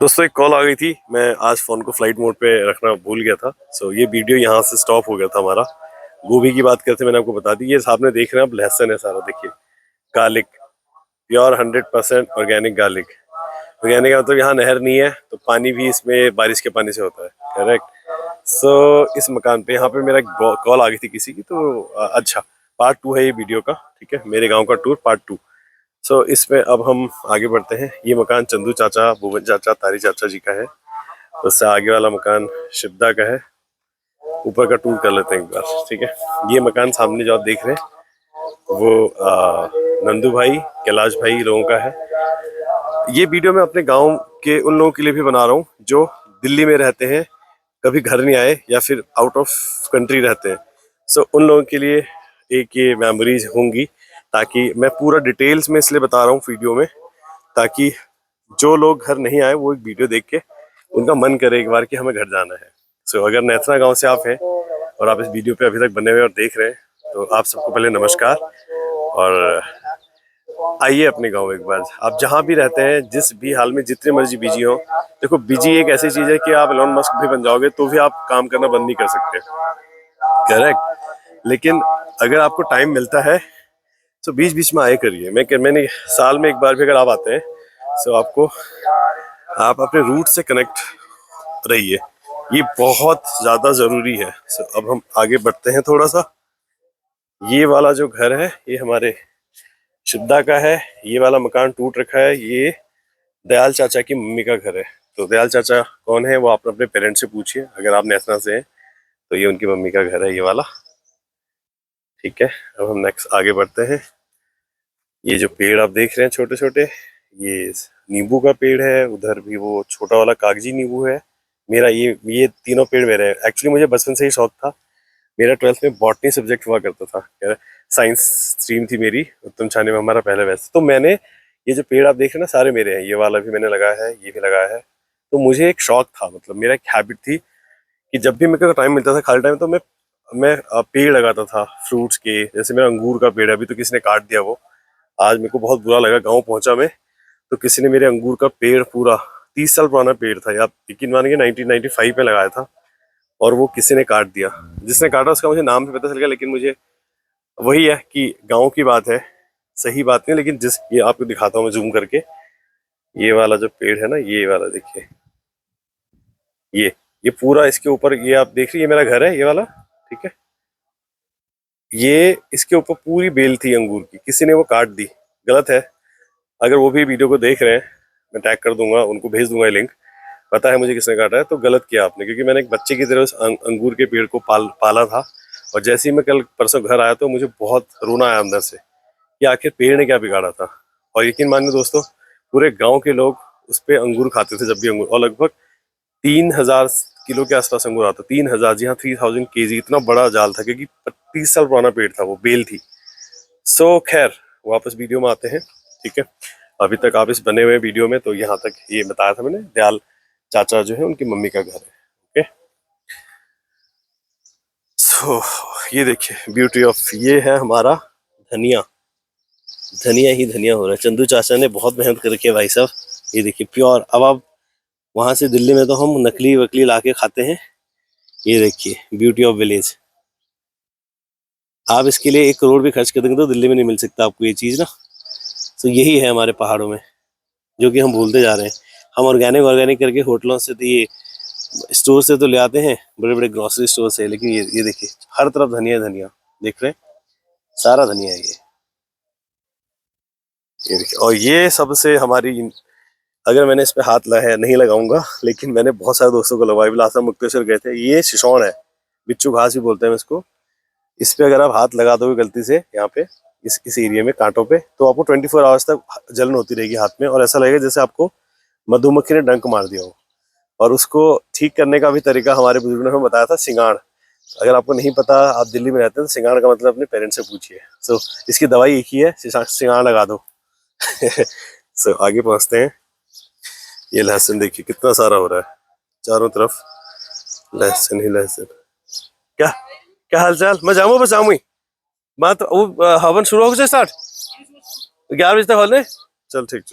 दोस्तों एक कॉल आ गई थी। मैं आज फोन को फ्लाइट मोड पे रखना भूल गया था। ये वीडियो यहाँ से स्टॉप हो गया था हमारा। गोभी की बात करते मैंने आपको बता दी। ये सामने देख रहे हैं आप, लहसुन है सारा, देखिए। Garlic, pure 100% organic garlic. Organic का मतलब यहाँ नहर नहीं है तो पानी भी इसमें बारिश के पानी से होता है। करेक्ट। इस मकान पे यहाँ पे मेरा कॉल आ गई थी किसी की, तो अच्छा, पार्ट 2 है ये वीडियो का। ठीक है, मेरे गाँव का टूर पार्ट 2। इसमें अब हम आगे बढ़ते हैं। ये मकान चंदू चाचा, भुवन चाचा, तारी चाचा जी का है। उससे आगे वाला मकान शिवदा का है। ऊपर का टूर कर लेते हैं एक बार। ठीक है, ये मकान सामने जो आप देख रहे हैं वो नंदू भाई, कैलाश भाई लोगों का है। ये वीडियो मैं अपने गांव के उन लोगों के लिए भी बना रहा हूँ जो दिल्ली में रहते हैं, कभी घर नहीं आए या फिर आउट ऑफ कंट्री रहते हैं। उन लोगों के लिए एक ये मेमोरीज होंगी, ताकि मैं पूरा डिटेल्स में इसलिए बता रहा हूँ वीडियो में, ताकि जो लोग घर नहीं आए वो एक वीडियो देख के उनका मन करे एक बार कि हमें घर जाना है। अगर नेथरा गांव से आप हैं और आप इस वीडियो पे अभी तक बने हुए और देख रहे हैं, तो आप सबको पहले नमस्कार। और आइए अपने गांव एक बार। आप जहां भी रहते हैं, जिस भी हाल में, जितने मर्जी बिजी हो, देखो बिजी एक ऐसी चीज है कि आप एलोन मस्क भी बन जाओगे तो भी आप काम करना बंद नहीं कर सकते। करेक्ट। लेकिन अगर आपको टाइम मिलता है तो बीच बीच में आए करिए। मैंने साल में एक बार भी अगर आप आते हैं तो आप अपने रूट से कनेक्ट रहिए। ये बहुत ज्यादा जरूरी है। अब हम आगे बढ़ते हैं थोड़ा सा। ये वाला जो घर है ये हमारे शिद्दा का है। ये वाला मकान टूट रखा है, ये दयाल चाचा की मम्मी का घर है। तो दयाल चाचा कौन है वो आप अपने पेरेंट्स से पूछिए। अगर आप नेसना से हैं तो ये उनकी मम्मी का घर है, ये वाला। ठीक है, अब हम नेक्स्ट आगे बढ़ते हैं। ये जो पेड़ आप देख रहे हैं छोटे छोटे, ये नींबू का पेड़ है। उधर भी वो छोटा वाला कागजी नींबू है। मेरा ये तीनों पेड़ मेरे हैं। एक्चुअली मुझे बचपन से ही शौक था। मेरा 12th में बॉटनी सब्जेक्ट हुआ करता था। साइंस स्ट्रीम थी मेरी उत्तम छाने में, हमारा पहले वैसे। तो मैंने ये जो पेड़ आप देख रहे हैं ना, सारे मेरे हैं। ये वाला भी मैंने लगाया है, ये भी लगाया है। तो मुझे एक शौक था, मतलब मेरा एक हैबिट थी कि जब भी मेरे को टाइम मिलता था, खाली टाइम, तो मैं पेड़ लगाता था फ्रूट्स के। जैसे मेरा अंगूर का पेड़ है, अभी तो किसी ने काट दिया वो। आज मेरे को बहुत बुरा लगा। गाँव पहुंचा मैं तो किसी ने मेरे अंगूर का पेड़, पूरा 30 साल पुराना पेड़ था, या आप यकीन मानिए 1995 में लगाया था, और वो किसी ने काट दिया। जिसने काटा उसका मुझे नाम भी पता चल गया, लेकिन मुझे वही है कि गांव की बात है, सही बात नहीं। लेकिन ये आपको दिखाता हूँ मैं जूम करके। ये वाला जो पेड़ है ना, ये वाला देखिए, ये ये पूरा इसके ऊपर, ये आप देख रही है, मेरा घर है ये वाला। ठीक है, ये इसके ऊपर पूरी बेल थी अंगूर की, किसी ने वो काट दी। गलत है। अगर वो भी वीडियो को देख रहे हैं, मैं टैग कर दूंगा, उनको भेज दूंगा लिंक। पता है मुझे किसने काटा है, तो गलत किया आपने, क्योंकि मैंने एक बच्चे की तरह उस अंगूर के पेड़ को पाला था। और जैसे ही मैं कल परसों घर आया तो मुझे बहुत रोना आया अंदर से कि आखिर पेड़ ने क्या बिगाड़ा था। और यकीन मानिए दोस्तों, पूरे गांव के लोग उस पे अंगूर खाते थे जब भी अंगूर। और लगभग 3000 किलो के आसपास अंगूर आता। 3000, जी हाँ, 3000 kg। इतना बड़ा जाल था, क्योंकि 30 साल पुराना पेड़ था, वो बेल थी। खैर, वापस वीडियो में आते हैं। ठीक है, अभी तक आप इस बने हुए वीडियो में, तो यहाँ तक ये बताया था मैंने, दयाल चाचा जो है उनकी मम्मी का घर है। ओके, ये देखिए ब्यूटी ऑफ, ये है हमारा धनिया। धनिया ही धनिया हो रहा है। चंदू चाचा ने बहुत मेहनत कर रखी है भाई साहब। ये देखिए प्योर। अब आप वहां से, दिल्ली में तो हम नकली वकली ला के खाते हैं। ये देखिए ब्यूटी ऑफ विलेज। आप इसके लिए 1 करोड़ भी खर्च कर देंगे तो दिल्ली में नहीं मिल सकता आपको ये चीज ना। यही है हमारे पहाड़ों में, जो कि हम भूलते जा रहे हैं। हम ऑर्गेनिक ऑर्गेनिक करके होटलों से, तो ये स्टोर से तो ले आते हैं, बड़े बड़े ग्रोसरी स्टोर से। लेकिन ये देखिए, हर तरफ धनिया धनिया, देख रहे हैं, सारा धनिया है ये देखिए। और ये सबसे हमारी, अगर मैंने इस पे हाथ लगाया, नहीं लगाऊंगा, लेकिन मैंने बहुत सारे दोस्तों को लगवाया। लास्ट मुक्तेश्वर गए थे। ये शिशौन है, बिच्छू घास भी बोलते हैं इसको। इस पे अगर आप हाथ लगा दोगे गलती से, यहाँ पे इस एरिया में कांटों पे, तो आपको 24 आवर्स तक जलन होती रहेगी हाथ में, और ऐसा लगेगा जैसे आपको मधुमक्खी ने डंक मार दिया हो। और उसको ठीक करने का भी तरीका हमारे बुजुर्ग ने हमें बताया था, सिंगाड़। अगर आपको नहीं पता, आप दिल्ली में रहते हैं, तो सिंगाड़ का मतलब अपने पेरेंट्स से पूछिए। इसकी दवाई एक ही है, सिंगाड़ लगा दो। आगे पहुंचते हैं। ये लहसुन देखिए कितना सारा हो रहा है, चारों तरफ लहसुन ही लहसुन। क्या क्या हाल चाल? मैं जाऊँ, बस जाऊँ ही। बात वो हवन शुरू हो गया, स्टार्ट 11 बजे तक हॉल। चल ठीक,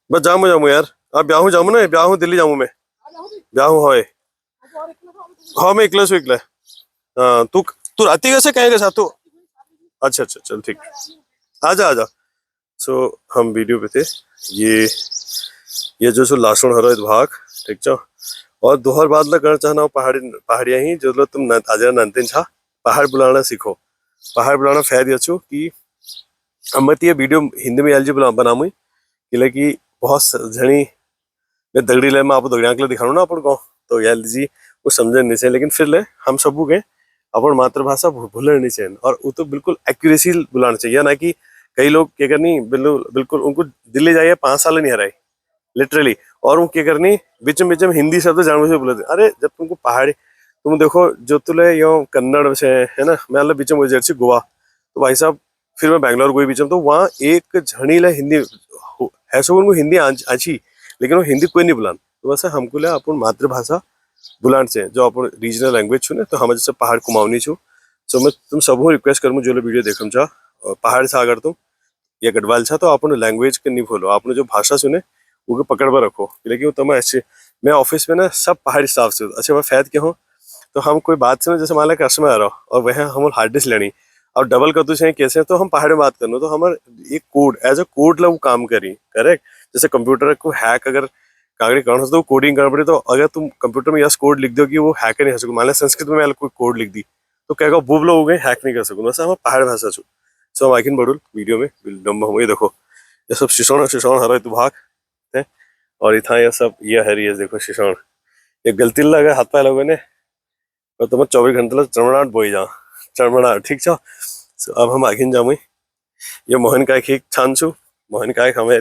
बस जाऊँ यार। ब्याहू जाऊँ ना, ब्याहू दिल्ली जाऊँ मैं, ब्याहू होए। हाँ मैं इकला सु इकला। हाँ तू तू राती कैसे कहेगा साथ तू? अच्छा अच्छा चल ठीक, आजा आजा। सो हम वीडियो पे थे, ये ये जो सो लासुन हरो भाग ठीक छो। और दोहर बाद ला कर चाहना पहाड़ी पहाड़िया ही जो लो तुम आजा नंतिन छा पहाड़ बुलाना सीखो। पहाड़ बुलाना फायदे अच्छो कि अमत ये वीडियो हिंदी में एलजी बनामुई कि बहुत जनी मैं दगड़ी ले मैं आपको दगड़िया के लिए दिखाऊं ना अपन को, तो यार जी वो समझ नहीं चाहिए, लेकिन फिर ले हम सबू के अपन मातृभाषा भूलना नहीं चाहिए, और वो तो बिल्कुल एक्यूरेसी बुलाना चाहिए ना कि कई लोग क्या करनी बिल्कुल बिल्कुल उनको दिल्ली जाइए 5 साल नहीं हराई लिटरली, और वो क्या करनी बीच में हिंदी शब्द जानबूझ के बोलते। अरे जब तुमको पहाड़ी तुम देखो जो तुले यो कन्नड़ से है ना, मैं अल्लाह बीच में जर्सी गोवा, तो भाई साहब फिर मैं बैंगलोर गई बीच में, तो वहाँ एक झड़ी ला हिंदी है सो उनको हिंदी अच्छी, लेकिन वो हिंदी कोई नहीं बुलान। तो वैसे हमको ले अपन मातृभाषा बुलान से जो अपन रीजनल लैंग्वेज छू ने, तो हम जैसे पहाड़ कुमाऊनी छू। सो मैं तुम सबको रिक्वेस्ट करूँ जो वीडियो देखम चाह और पहाड़ से अगर तुम या गढ़वाल छा, तो अपन लैंग्वेज के नहीं भूलो, आपने जो भाषा सुने वो पकड़ पर रखो, लेकिन तुम अच्छे मैं ऑफिस में ना सब पहाड़ी स्टाफ से अच्छा मैं फैद के हूँ, तो हम कोई बात से ना जैसे मान लो कस्टमर आ रहा हो और वह हम हार्ड डिस्क लेनी और डबल कर दूसरे कैसे, तो हम पहाड़ी में बात करना, तो हमारे एक कोड एज अ कोड ला वो काम करी करेक्ट। जैसे कंप्यूटर को हैक अगर कागड़ी करना हो तो कोडिंग करना पड़े, तो अगर तुम कंप्यूटर में यस कोड लिख दो कि वो हैक नहीं कर सको, मान लो संस्कृत में कोई कोड लिख दी तो कहेगा बुबलो हो गए हैक नहीं कर सको, वैसे हम पहाड़ भाषा छू। सो हम आखिर बढ़ुल वीडियो में हम ये देखो ये सब शिशोण शिशोण हर तू भाग है, और इतना ये सब ये है ये देखो शिशोण ये गलती लगा हाथ पाए लोगों ने, और तुम 24 घंटे चरमनाट बोई जा चरमनाट ठीक छो। So, अब हम आखिन जामुई ये मोहन का एक छान छू, मोहन का एक हमें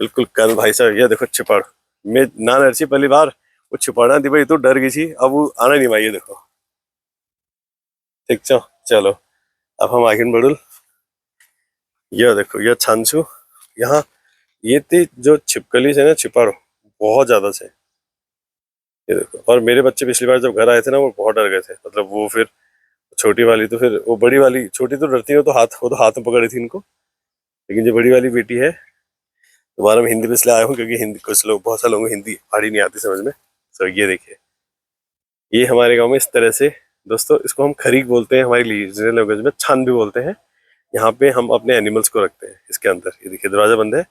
बिल्कुल कल भाई साहब ये देखो छिपड़ मैं ना नरसी पहली बार वो छिपड़ना दी भाई तो डर गई थी, अब वो आना नहीं भाई ये देखो ठीक छो। चलो अब हम आखिन बढ़ुल ये देखो ये छान छू यहाँ ये थी जो छिपकली से ना छिपाड़ो बहुत ज्यादा से, ये देखो। और मेरे बच्चे पिछली बार जब घर आए थे ना वो बहुत डर गए थे, मतलब वो फिर छोटी वाली तो फिर वो बड़ी वाली छोटी तो डरती है, वो तो हाथ में पकड़ी थी इनको, लेकिन जो बड़ी वाली बेटी है दोबारा मैं हिंदी में इसलिए आया हूँ क्योंकि हिंदी कुछ लोग बहुत सारे लोगों को हिंदी पहाड़ी नहीं आती समझ में। तो ये देखिए ये हमारे गांव में इस तरह से दोस्तों इसको हम खरीक बोलते हैं, हमारी रीजनल लैंग्वेज में छान भी बोलते हैं। यहाँ पे हम अपने एनिमल्स को रखते हैं इसके अंदर, ये देखिए दरवाजा बंद है,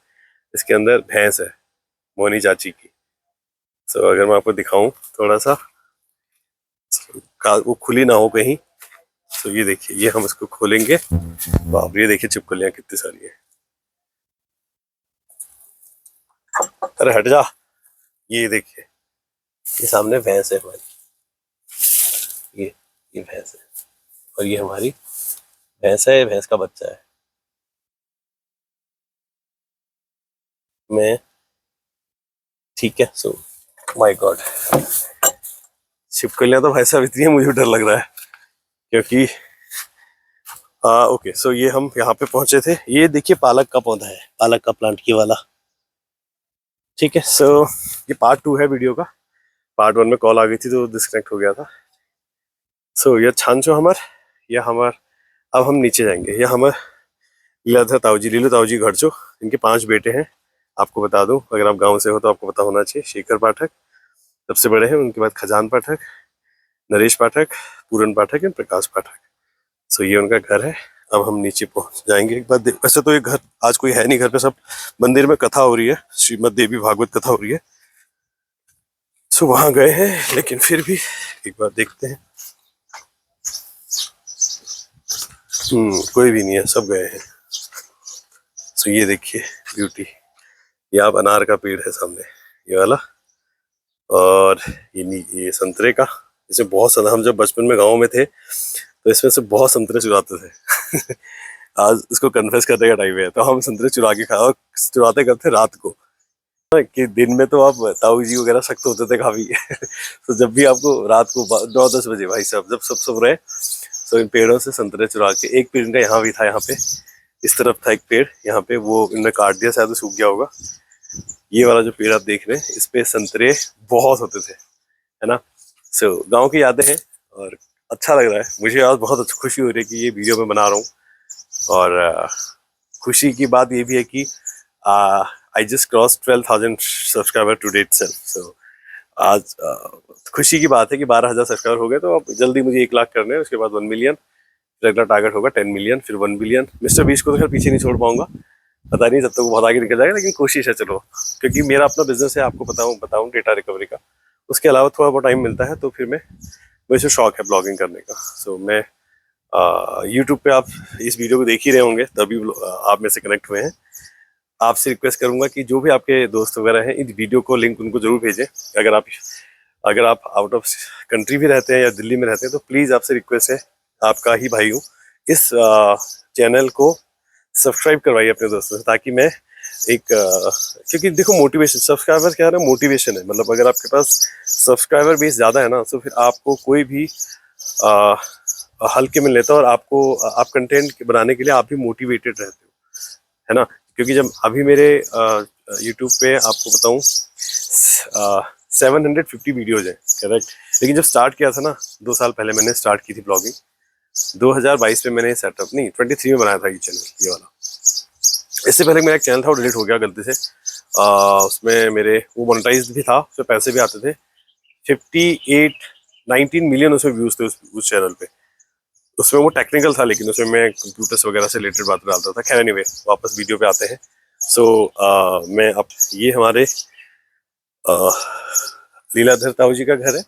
इसके अंदर भैंस है मोनी चाची की। सो अगर मैं आपको दिखाऊं थोड़ा सा वो खुली ना हो कहीं, तो ये देखिए ये हम इसको खोलेंगे, बाप ये देखिए छिपकलियां कितनी सारी है। अरे हट जा, ये देखिए ये सामने भैंस है हमारी, ये भैंस है और ये हमारी भैंस है, भैंस का बच्चा है। मैं ठीक है। सो माय गॉड छिपकलियां तो भाई साहब इतनी है मुझे डर लग रहा है क्योंकि ओके। सो ये हम यहाँ पे पहुंचे थे, ये देखिए पालक का पौधा है, पालक का प्लांट की वाला ठीक है। सो ये पार्ट 2 है वीडियो का, पार्ट 1 में कॉल आ गई थी तो डिस्कनेक्ट हो गया था। सो ये छान हमार या हमार अब हम नीचे जाएंगे, ये हमार लीला ताऊजी लीलू ताऊजी घर चो, इनके 5 बेटे हैं। आपको बता दूं अगर आप गांव से हो तो आपको पता होना चाहिए, शेखर पाठक सबसे बड़े हैं, उनके बाद खजान पाठक, नरेश पाठक, पूरन पाठक एंड प्रकाश पाठक। सो ये उनका घर है। अब हम नीचे पहुंच जाएंगे एक बार, वैसे तो ये घर आज कोई है नहीं घर पे, सब मंदिर में कथा हो रही है, श्रीमद देवी भागवत कथा हो रही है। सो वहां गए हैं लेकिन फिर भी एक बार देखते हैं। कोई भी नहीं है, सब गए हैं। सो ये देखिए ब्यूटी, ये आप अनार का पेड़ है सामने ये वाला, और ये संतरे का, इसे बहुत सारा हम जब बचपन में गांव में थे तो इसमें से बहुत संतरे चुराते थे आज इसको कन्फेस करने का टाइम है, तो हम संतरे चुरा के खाओ, चुराते करते रात को कि दिन में तो आप ताऊ जी वगैरह सख्त होते थे काफी तो जब भी आपको रात को 9-10 बजे भाई साहब जब सब सो रहे, तो इन पेड़ों से संतरे चुरा के, एक पेड़ का यहाँ भी था, यहाँ पे इस तरफ था एक पेड़, यहाँ पे वो इनने काट दिया शायद सूख गया होगा। ये वाला जो पेड़ आप देख रहे हैं इस पे संतरे बहुत होते थे है ना। सो गाँव की यादें हैं और अच्छा लग रहा है मुझे, आज बहुत खुशी हो रही है कि ये वीडियो मैं बना रहा हूँ। और खुशी की बात ये भी है कि I just cross 12,000 subscriber today itself. So आज खुशी की बात है कि 12,000 सब्सक्राइबर हो गए, तो अब जल्दी मुझे 1 लाख करने हैं, उसके बाद 1 मिलियन, फिर अगला टारगेट होगा 10 मिलियन, फिर 1 बिलियन। मिस्टर बीस्ट को तो खैर पीछे नहीं छोड़ पाऊंगा, पता नहीं जब तक वो बहुत आगे निकल जाएगा, लेकिन कोशिश है चलो, क्योंकि मेरा अपना बिजनेस है, आपको बताऊं डेटा रिकवरी का। उसके अलावा थोड़ा बहुत टाइम मिलता है तो फिर मुझे शौक है ब्लॉगिंग करने का। सो मैं यूट्यूब पे आप इस वीडियो को देख ही रहे होंगे, तभी आप में से कनेक्ट हुए हैं। आपसे रिक्वेस्ट करूंगा कि जो भी आपके दोस्त वगैरह हैं, इस वीडियो को लिंक उनको जरूर भेजें। अगर आप आउट ऑफ कंट्री भी रहते हैं या दिल्ली में रहते हैं, तो प्लीज़ आपसे रिक्वेस्ट है, आपका ही भाई हूँ, इस चैनल को सब्सक्राइब करवाइए अपने दोस्तों से, ताकि मैं क्योंकि देखो मोटिवेशन, सब्सक्राइबर क्या है ना, मोटिवेशन है। मतलब अगर आपके पास सब्सक्राइबर बेस ज़्यादा है ना, तो फिर आपको कोई भी आ, हल्के में लेता है, और आप कंटेंट बनाने के लिए आप भी मोटिवेटेड रहते हो, है ना। क्योंकि जब अभी मेरे यूट्यूब पे आपको बताऊं 750 वीडियोज हैं, करेक्ट। लेकिन जब स्टार्ट किया था ना, 2 साल पहले मैंने स्टार्ट की थी ब्लॉगिंग, 2022 में मैंने सेटअप नहीं 23 में बनाया था ये चैनल, ये वाला। इससे पहले मेरा एक चैनल था, वो डिलीट हो गया गलती से। उसमें मेरे वो मोनेटाइज भी था, उसमें पैसे भी आते थे। 19 मिलियन उसमें व्यूज थे उस चैनल पे। उसमें वो टेक्निकल था, लेकिन उसमें मैं कंप्यूटर्स वगैरह से रिलेटेड बातें डालता था। खैर एनीवे, वापस वीडियो पे आते हैं। सो मैं अब ये हमारे लीलाधर ताऊ जी का घर है,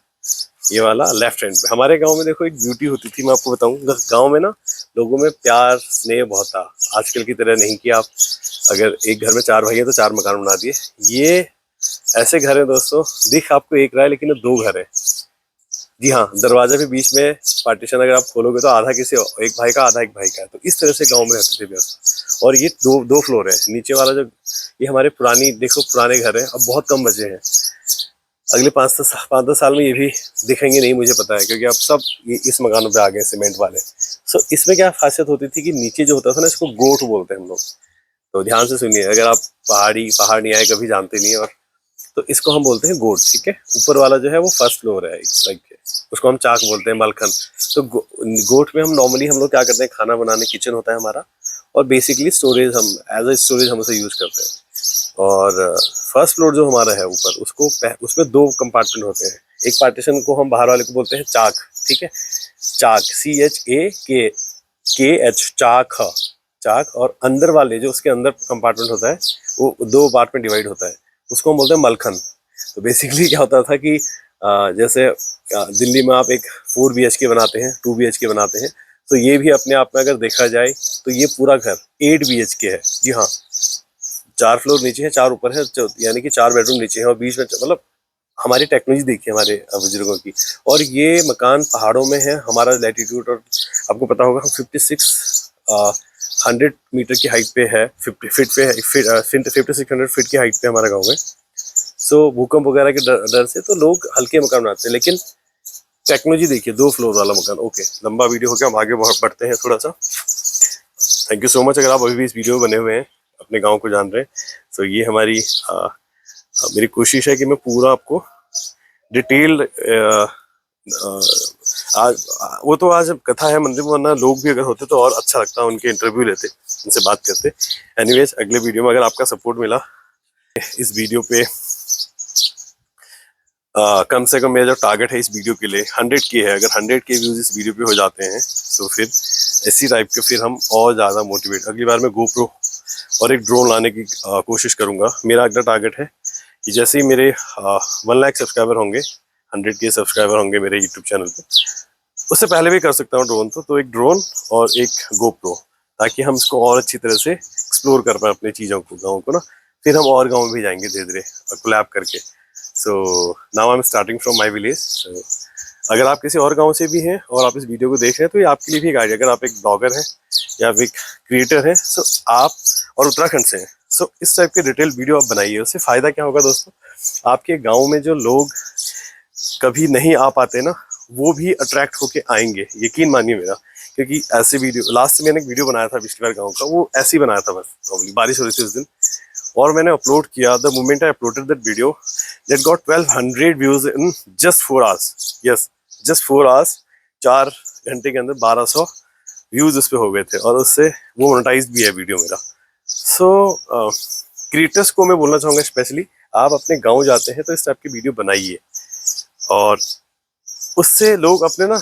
ये वाला लेफ्ट हैंड पे। हमारे गांव में देखो एक ब्यूटी होती थी, मैं आपको बताऊं, गांव में ना लोगों में प्यार स्नेह बहुत था, आजकल की तरह नहीं कि आप अगर एक घर में 4 भाई है तो 4 मकान बना दिए। ये ऐसे घर है दोस्तों, दिख आपको एक रहा है लेकिन 2 घर है। जी हाँ, दरवाजा भी बीच में पार्टीशन अगर आप खोलोगे तो आधा किसी एक भाई का, आधा एक भाई का है। तो इस तरह से गांव में रहते थे व्यवस्था। और ये दो फ्लोर है, नीचे वाला जो ये हमारे पुराने घर है, अब बहुत कम बचे हैं। अगले 5-10 साल में ये भी दिखेंगे नहीं, मुझे पता है, क्योंकि अब सब इस मकानों पे आ गए सीमेंट वाले। सो इसमें क्या खासियत होती थी कि नीचे जो होता था ना, इसको गोट बोलते हैं हम लोग। तो ध्यान से सुनिए, अगर आप पहाड़ नहीं आए कभी, जानते नहीं है, और तो इसको हम बोलते हैं गोट, ठीक है। ऊपर वाला जो है वो फर्स्ट फ्लोर है, उसको हम चाक बोलते हैं, मलखन। तो गोट में हम लोग क्या करते हैं, खाना बनाने, किचन होता है हमारा, और बेसिकली स्टोरेज, हम एज ए स्टोरेज हम उसे यूज करते हैं। और फर्स्ट फ्लोर जो हमारा है ऊपर, उसमें 2 कंपार्टमेंट होते हैं। एक पार्टीशन को हम बाहर वाले को बोलते हैं चाक, ठीक है, चाक, CHAKH, चाक। और अंदर वाले जो उसके अंदर कंपार्टमेंट होता है, वो 2 पार्ट में डिवाइड होता है, उसको हम बोलते हैं मलखन। तो बेसिकली क्या होता था कि जैसे दिल्ली में आप एक 4 BHK बनाते हैं, 2 BHK बनाते हैं, तो ये भी अपने आप में अगर देखा जाए तो ये पूरा घर 8 BHK है। जी हाँ, 4 फ्लोर नीचे है, 4 ऊपर है, यानी कि 4 बेडरूम नीचे है, और बीच में मतलब हमारी टेक्नोलॉजी देखिए हमारे बुजुर्गों की। और ये मकान पहाड़ों में है, हमारा लैटिट्यूड, और आपको पता होगा हम 100 मीटर की हाइट पे है, 50 फीट पे है, 5600 फीट की हाइट पे हमारा गाँव है। सो भूकंप वगैरह के डर से तो लोग हल्के मकान बनाते हैं, लेकिन टेक्नोलॉजी देखिए, 2 फ्लोर वाला मकान। ओके, लंबा वीडियो हो गया, हम आगे बढ़ते हैं थोड़ा सा। थैंक यू सो मच अगर आप अभी भी इस वीडियो में बने हुए हैं, अपने गांव को जान रहे हैं। तो ये मेरी कोशिश है कि मैं पूरा आपको डिटेल, आज वो तो आज कथा है मंदिर में, वरना लोग भी अगर होते तो और अच्छा लगता, उनके इंटरव्यू लेते, उनसे बात करते। एनीवेज, अगले वीडियो में अगर आपका सपोर्ट मिला इस वीडियो पे, कम से कम मेरा जो टारगेट है इस वीडियो के लिए 100K है। अगर 100K व्यूज इस वीडियो पे हो जाते हैं, तो फिर इसी टाइप के फिर हम और ज़्यादा मोटिवेट, अगली बार मैं GoPro और एक ड्रोन लाने की कोशिश करूंगा। मेरा अगला टारगेट है कि जैसे ही मेरे 1 लाख सब्सक्राइबर होंगे, 100K सब्सक्राइबर होंगे मेरे यूट्यूब चैनल पे, उससे पहले भी कर सकता हूँ ड्रोन, तो एक ड्रोन और एक GoPro, ताकि हम इसको और अच्छी तरह से एक्सप्लोर कर पाए अपनी चीज़ों को, गाँव को ना। फिर हम और गाँव भी जाएंगे धीरे धीरे कोलैब करके। So now I am starting from my village. अगर आप किसी और गांव से भी हैं और आप इस वीडियो को देख रहे हैं, तो ये आपके लिए भी एक आइडिया। अगर आप एक ब्लॉगर हैं या एक क्रिएटर हैं, सो आप और उत्तराखंड से हैं, सो इस टाइप के डिटेल वीडियो आप बनाइए। उससे फ़ायदा क्या होगा दोस्तों, आपके गांव में जो लोग कभी नहीं आ पाते ना, वो भी अट्रैक्ट होके आएंगे, यकीन मानिए मेरा। क्योंकि ऐसे वीडियो, लास्ट मैंने एक वीडियो बनाया था पिछली बार गाँव का, वो ऐसे ही बनाया था, बस नॉर्मली बारिश हो रही थी उस दिन, और मैंने अपलोड किया। The moment I uploaded that video, that got 1200 views in just 4 hours. Yes, just 4 hours, 4 घंटे के अंदर 1200 व्यूज उस पर हो गए थे, और उससे वो मोनेटाइज भी है वीडियो मेरा। सो क्रिएटर्स को मैं बोलना चाहूँगा स्पेशली, आप अपने गाँव जाते हैं तो इस टाइप की वीडियो बनाइए, और उससे लोग अपने ना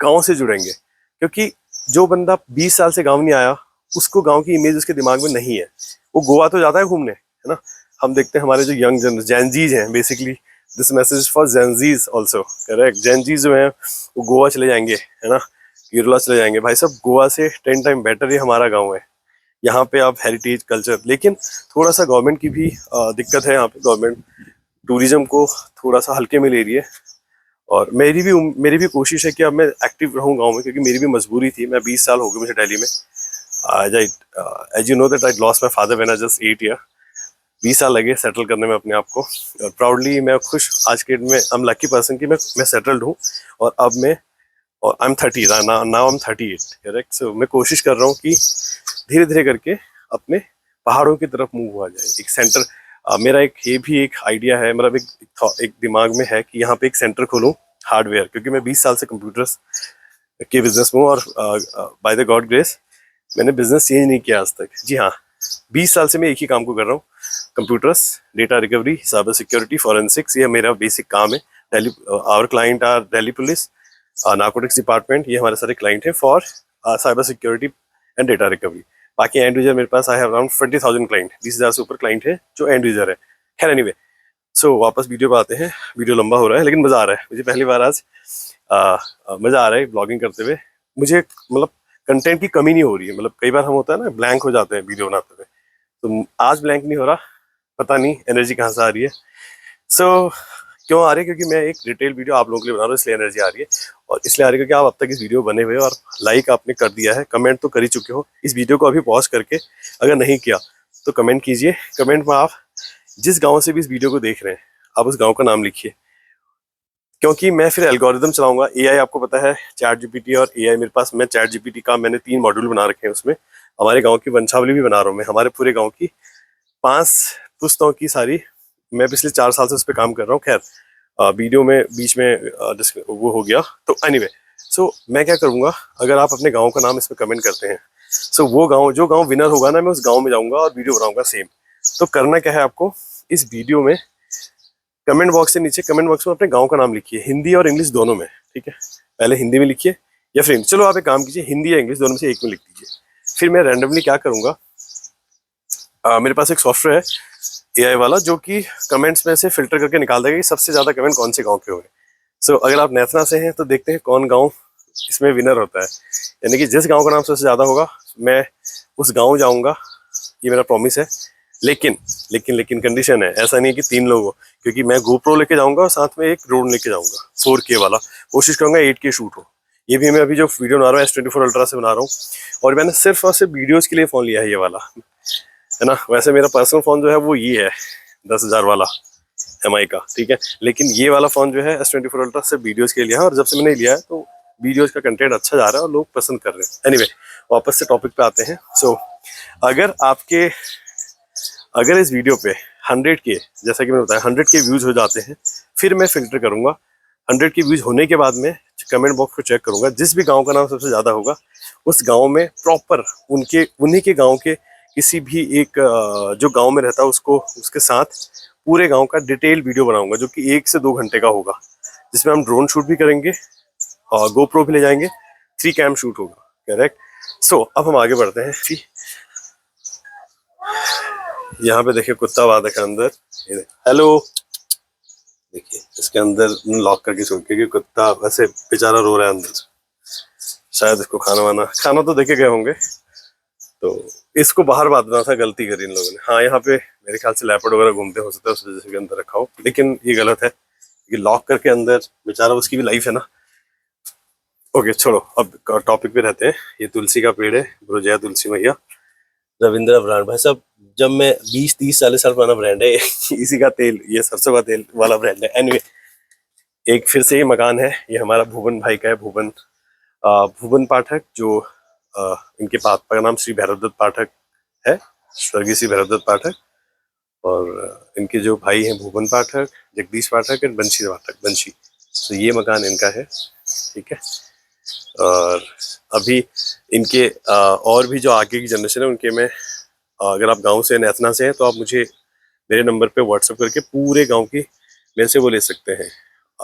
गाँव से जुड़ेंगे। क्योंकि जो बंदा 20 साल से गाँव नहीं आया, उसको गाँव की इमेज उसके दिमाग में नहीं है। वो गोवा तो जाता है घूमने, है ना। हम देखते हैं हमारे जो यंग जेनजीज हैं, basically this message for Gen Zs also, correct. Gen Zs जो हैं वो गोवा चले जाएंगे, है ना, केरला चले जाएंगे। भाई साहब, गोवा से 10 टाइम बेटर ये हमारा गाँव है। यहाँ पे आप हेरिटेज कल्चर, लेकिन थोड़ा सा गवर्नमेंट की भी दिक्कत है यहाँ पे। गवर्नमेंट टूरिज्म को थोड़ा सा हल्के में ले रही है, और मेरी भी कोशिश है कि अब मैं एक्टिव रहूँ गाँव में, क्योंकि मेरी भी मजबूरी थी। मैं 20 साल हो गए मुझे दिल्ली में। As you know that I lost my father when I just 8 year. 20 साल लगे सेटल करने में अपने आप को। प्राउडली मैं खुश आज के डेट में, आई एम लकी पर्सन कि मैं सेटल्ड हूँ। और अब मैं, और I am 30 now, I am 38, correct. So मैं कोशिश कर रहा हूँ कि धीरे धीरे करके अपने पहाड़ों की तरफ मूव हुआ जाए। एक सेंटर, मेरा एक ये भी एक आइडिया है, मतलब एक दिमाग में है कि यहाँ पे एक सेंटर खोलूँ हार्डवेयर, क्योंकि मैं 20 साल से कंप्यूटर्स के बिजनेस में हूँ। और बाय द गॉड ग्रेस मैंने बिजनेस चेंज नहीं किया आज तक। जी हाँ, 20 साल से मैं एक ही काम को कर रहा हूँ, computers, data recovery, cyber security, forensics. ये मेरा बेसिक काम है। Delhi, our client are Delhi police, narcotics department, ये हमारे सारे क्लाइंट हैं for cyber security and data recovery. बाकी एंड यूजर मेरे पास आई हैव अराउंड 20,000 क्लाइंट, 20,000 से ऊपर क्लाइंट है जो एंड यूजर है। खैर एनीवे, सो वापस वीडियो पे आते हैं। वीडियो लंबा हो रहा है लेकिन मजा आ रहा है मुझे। पहली बार आज मजा आ रहा है ब्लॉगिंग करते हुए मुझे। मतलब कंटेंट की कमी नहीं हो रही है। मतलब कई बार हम होता है ना, ब्लैंक हो जाते हैं वीडियो बनाते हुए, तो आज ब्लैंक नहीं हो रहा। पता नहीं एनर्जी कहाँ से आ रही है। सो क्यों आ रही है? क्योंकि मैं एक डिटेल वीडियो आप लोगों के लिए बना रहा हूँ, इसलिए एनर्जी आ रही है। और इसलिए आ रही है क्योंकि आप अब तक इस वीडियो बने हुए, और लाइक आपने कर दिया है, कमेंट तो कर ही चुके हो। इस वीडियो को अभी पॉज करके अगर नहीं किया तो कमेंट कीजिए। कमेंट में आप जिस गाँव से भी इस वीडियो को देख रहे हैं, आप उस गाँव का नाम लिखिए, क्योंकि मैं फिर एल्गोरिदम चलाऊंगा। एआई आपको पता है, चैट जीपीटी और एआई मेरे पास। मैं चैट जीपीटी का मैंने 3 मॉड्यूल बना रखे हैं। उसमें हमारे गांव की वंशावली भी बना रहा हूँ मैं, हमारे पूरे गांव की 5 पुस्तकों की सारी। मैं पिछले 4 साल से उस पर काम कर रहा हूँ। खैर वीडियो में बीच में वो हो गया, तो एनीवे। सो मैं क्या करूँगा, अगर आप अपने गाँव का नाम इसमें कमेंट करते हैं, सो वो गाँव, जो गाँव विनर होगा ना, मैं उस गाँव में जाऊँगा और वीडियो बनाऊंगा सेम। तो करना क्या है आपको, इस वीडियो में कमेंट बॉक्स से नीचे कमेंट बॉक्स में अपने गांव का नाम लिखिए, हिंदी और इंग्लिश दोनों में, ठीक है। पहले हिंदी में लिखिए, या फिर चलो आप एक काम कीजिए, हिंदी या इंग्लिश दोनों में से एक में लिख दीजिए। फिर मैं रैंडमली क्या करूंगा, मेरे पास एक सॉफ्टवेयर है एआई वाला, जो कि कमेंट्स में से फिल्टर करके निकाल देगा कि सबसे ज्यादा कमेंट कौन से गाँव के हुए। सो अगर आप नेथना से हैं तो देखते हैं कौन गाँव इसमें विनर होता है। यानी कि जिस गाँव का नाम सबसे ज्यादा होगा मैं उस गाँव जाऊंगा, ये मेरा प्रॉमिस है। लेकिन लेकिन लेकिन कंडीशन है, ऐसा नहीं है कि 3 लोग हो, क्योंकि मैं गोप्रो लेके जाऊंगा और साथ में एक ड्रोन लेके जाऊंगा 4K वाला। कोशिश करूंगा 8K शूट हो। ये भी मैं अभी जो वीडियो बना रहा हूँ S24 अल्ट्रा से बना रहा हूँ, और मैंने सिर्फ और सिर्फ वीडियोज के लिए फोन लिया है ये वाला, है ना। वैसे मेरा पर्सनल फोन जो है वो ये है 10,000 वाला MI का, ठीक है। लेकिन ये वाला फोन जो है S24 अल्ट्रा सिर्फ वीडियोज के लिए लिया है, और जब से मैंने लिया है तो वीडियोज का कंटेंट अच्छा जा रहा है और लोग पसंद कर रहे हैं। एनीवे, वापस से टॉपिक पे आते हैं। सो अगर इस वीडियो पे 100K, जैसा कि मैंने बताया 100K व्यूज हो जाते हैं, फिर मैं फिल्टर करूंगा। 100K व्यूज होने के बाद में कमेंट बॉक्स को चेक करूंगा, जिस भी गांव का नाम सबसे ज्यादा होगा उस गांव में प्रॉपर उन्हीं के गांव के किसी भी एक जो गांव में रहता है उसको, उसके साथ पूरे गांव का डिटेल वीडियो बनाऊंगा, जो कि 1 से 2 घंटे का होगा, जिसमें हम ड्रोन शूट भी करेंगे और गोप्रो भी ले जाएंगे, 3 कैम शूट होगा, करेक्ट। सो अब हम आगे बढ़ते हैं। यहाँ पे देखिए कुत्ता बात है अंदर, हेलो। देखिए इसके अंदर लॉक करके छोड़ के, कि कुत्ता वैसे बेचारा रो रहा है अंदर, शायद इसको खाना तो देके गए होंगे, तो इसको बाहर बांधना था, गलती करी इन लोगों ने। हाँ, यहाँ पे मेरे ख्याल से लेपर्ड वगैरह घूमते हो सकता है, उस वजह से अंदर रखा हो, लेकिन ये गलत है कि लॉक करके अंदर, बेचारा उसकी भी लाइफ है ना। ओके छोड़ो, अब टॉपिक पे रहते हैं। ये तुलसी का पेड़ है, गुरु जय तुलसी मैया। रविंद्र ब्रांड, भाई साहब जब मैं 20-30 40 साल पुराना ब्रांड है इसी का तेल, ये सरसों का तेल वाला ब्रांड है। एनीवे, एक फिर से ये मकान है, ये हमारा भुवन भाई का है। भुवन पाठक, जो इनके पापा का नाम श्री भैरवदत्त पाठक है, स्वर्गीय श्री भैरवदत्त पाठक। और इनके जो भाई हैं भुवन पाठक, जगदीश पाठक और बंशी पाठक, बंशी। तो ये मकान इनका है, ठीक है। और अभी इनके और भी जो आगे की जनरेशन है उनके मैं अगर आप गांव से नेतना से हैं तो आप मुझे मेरे नंबर पे व्हाट्सएप करके पूरे गांव की मेरे से वो ले सकते हैं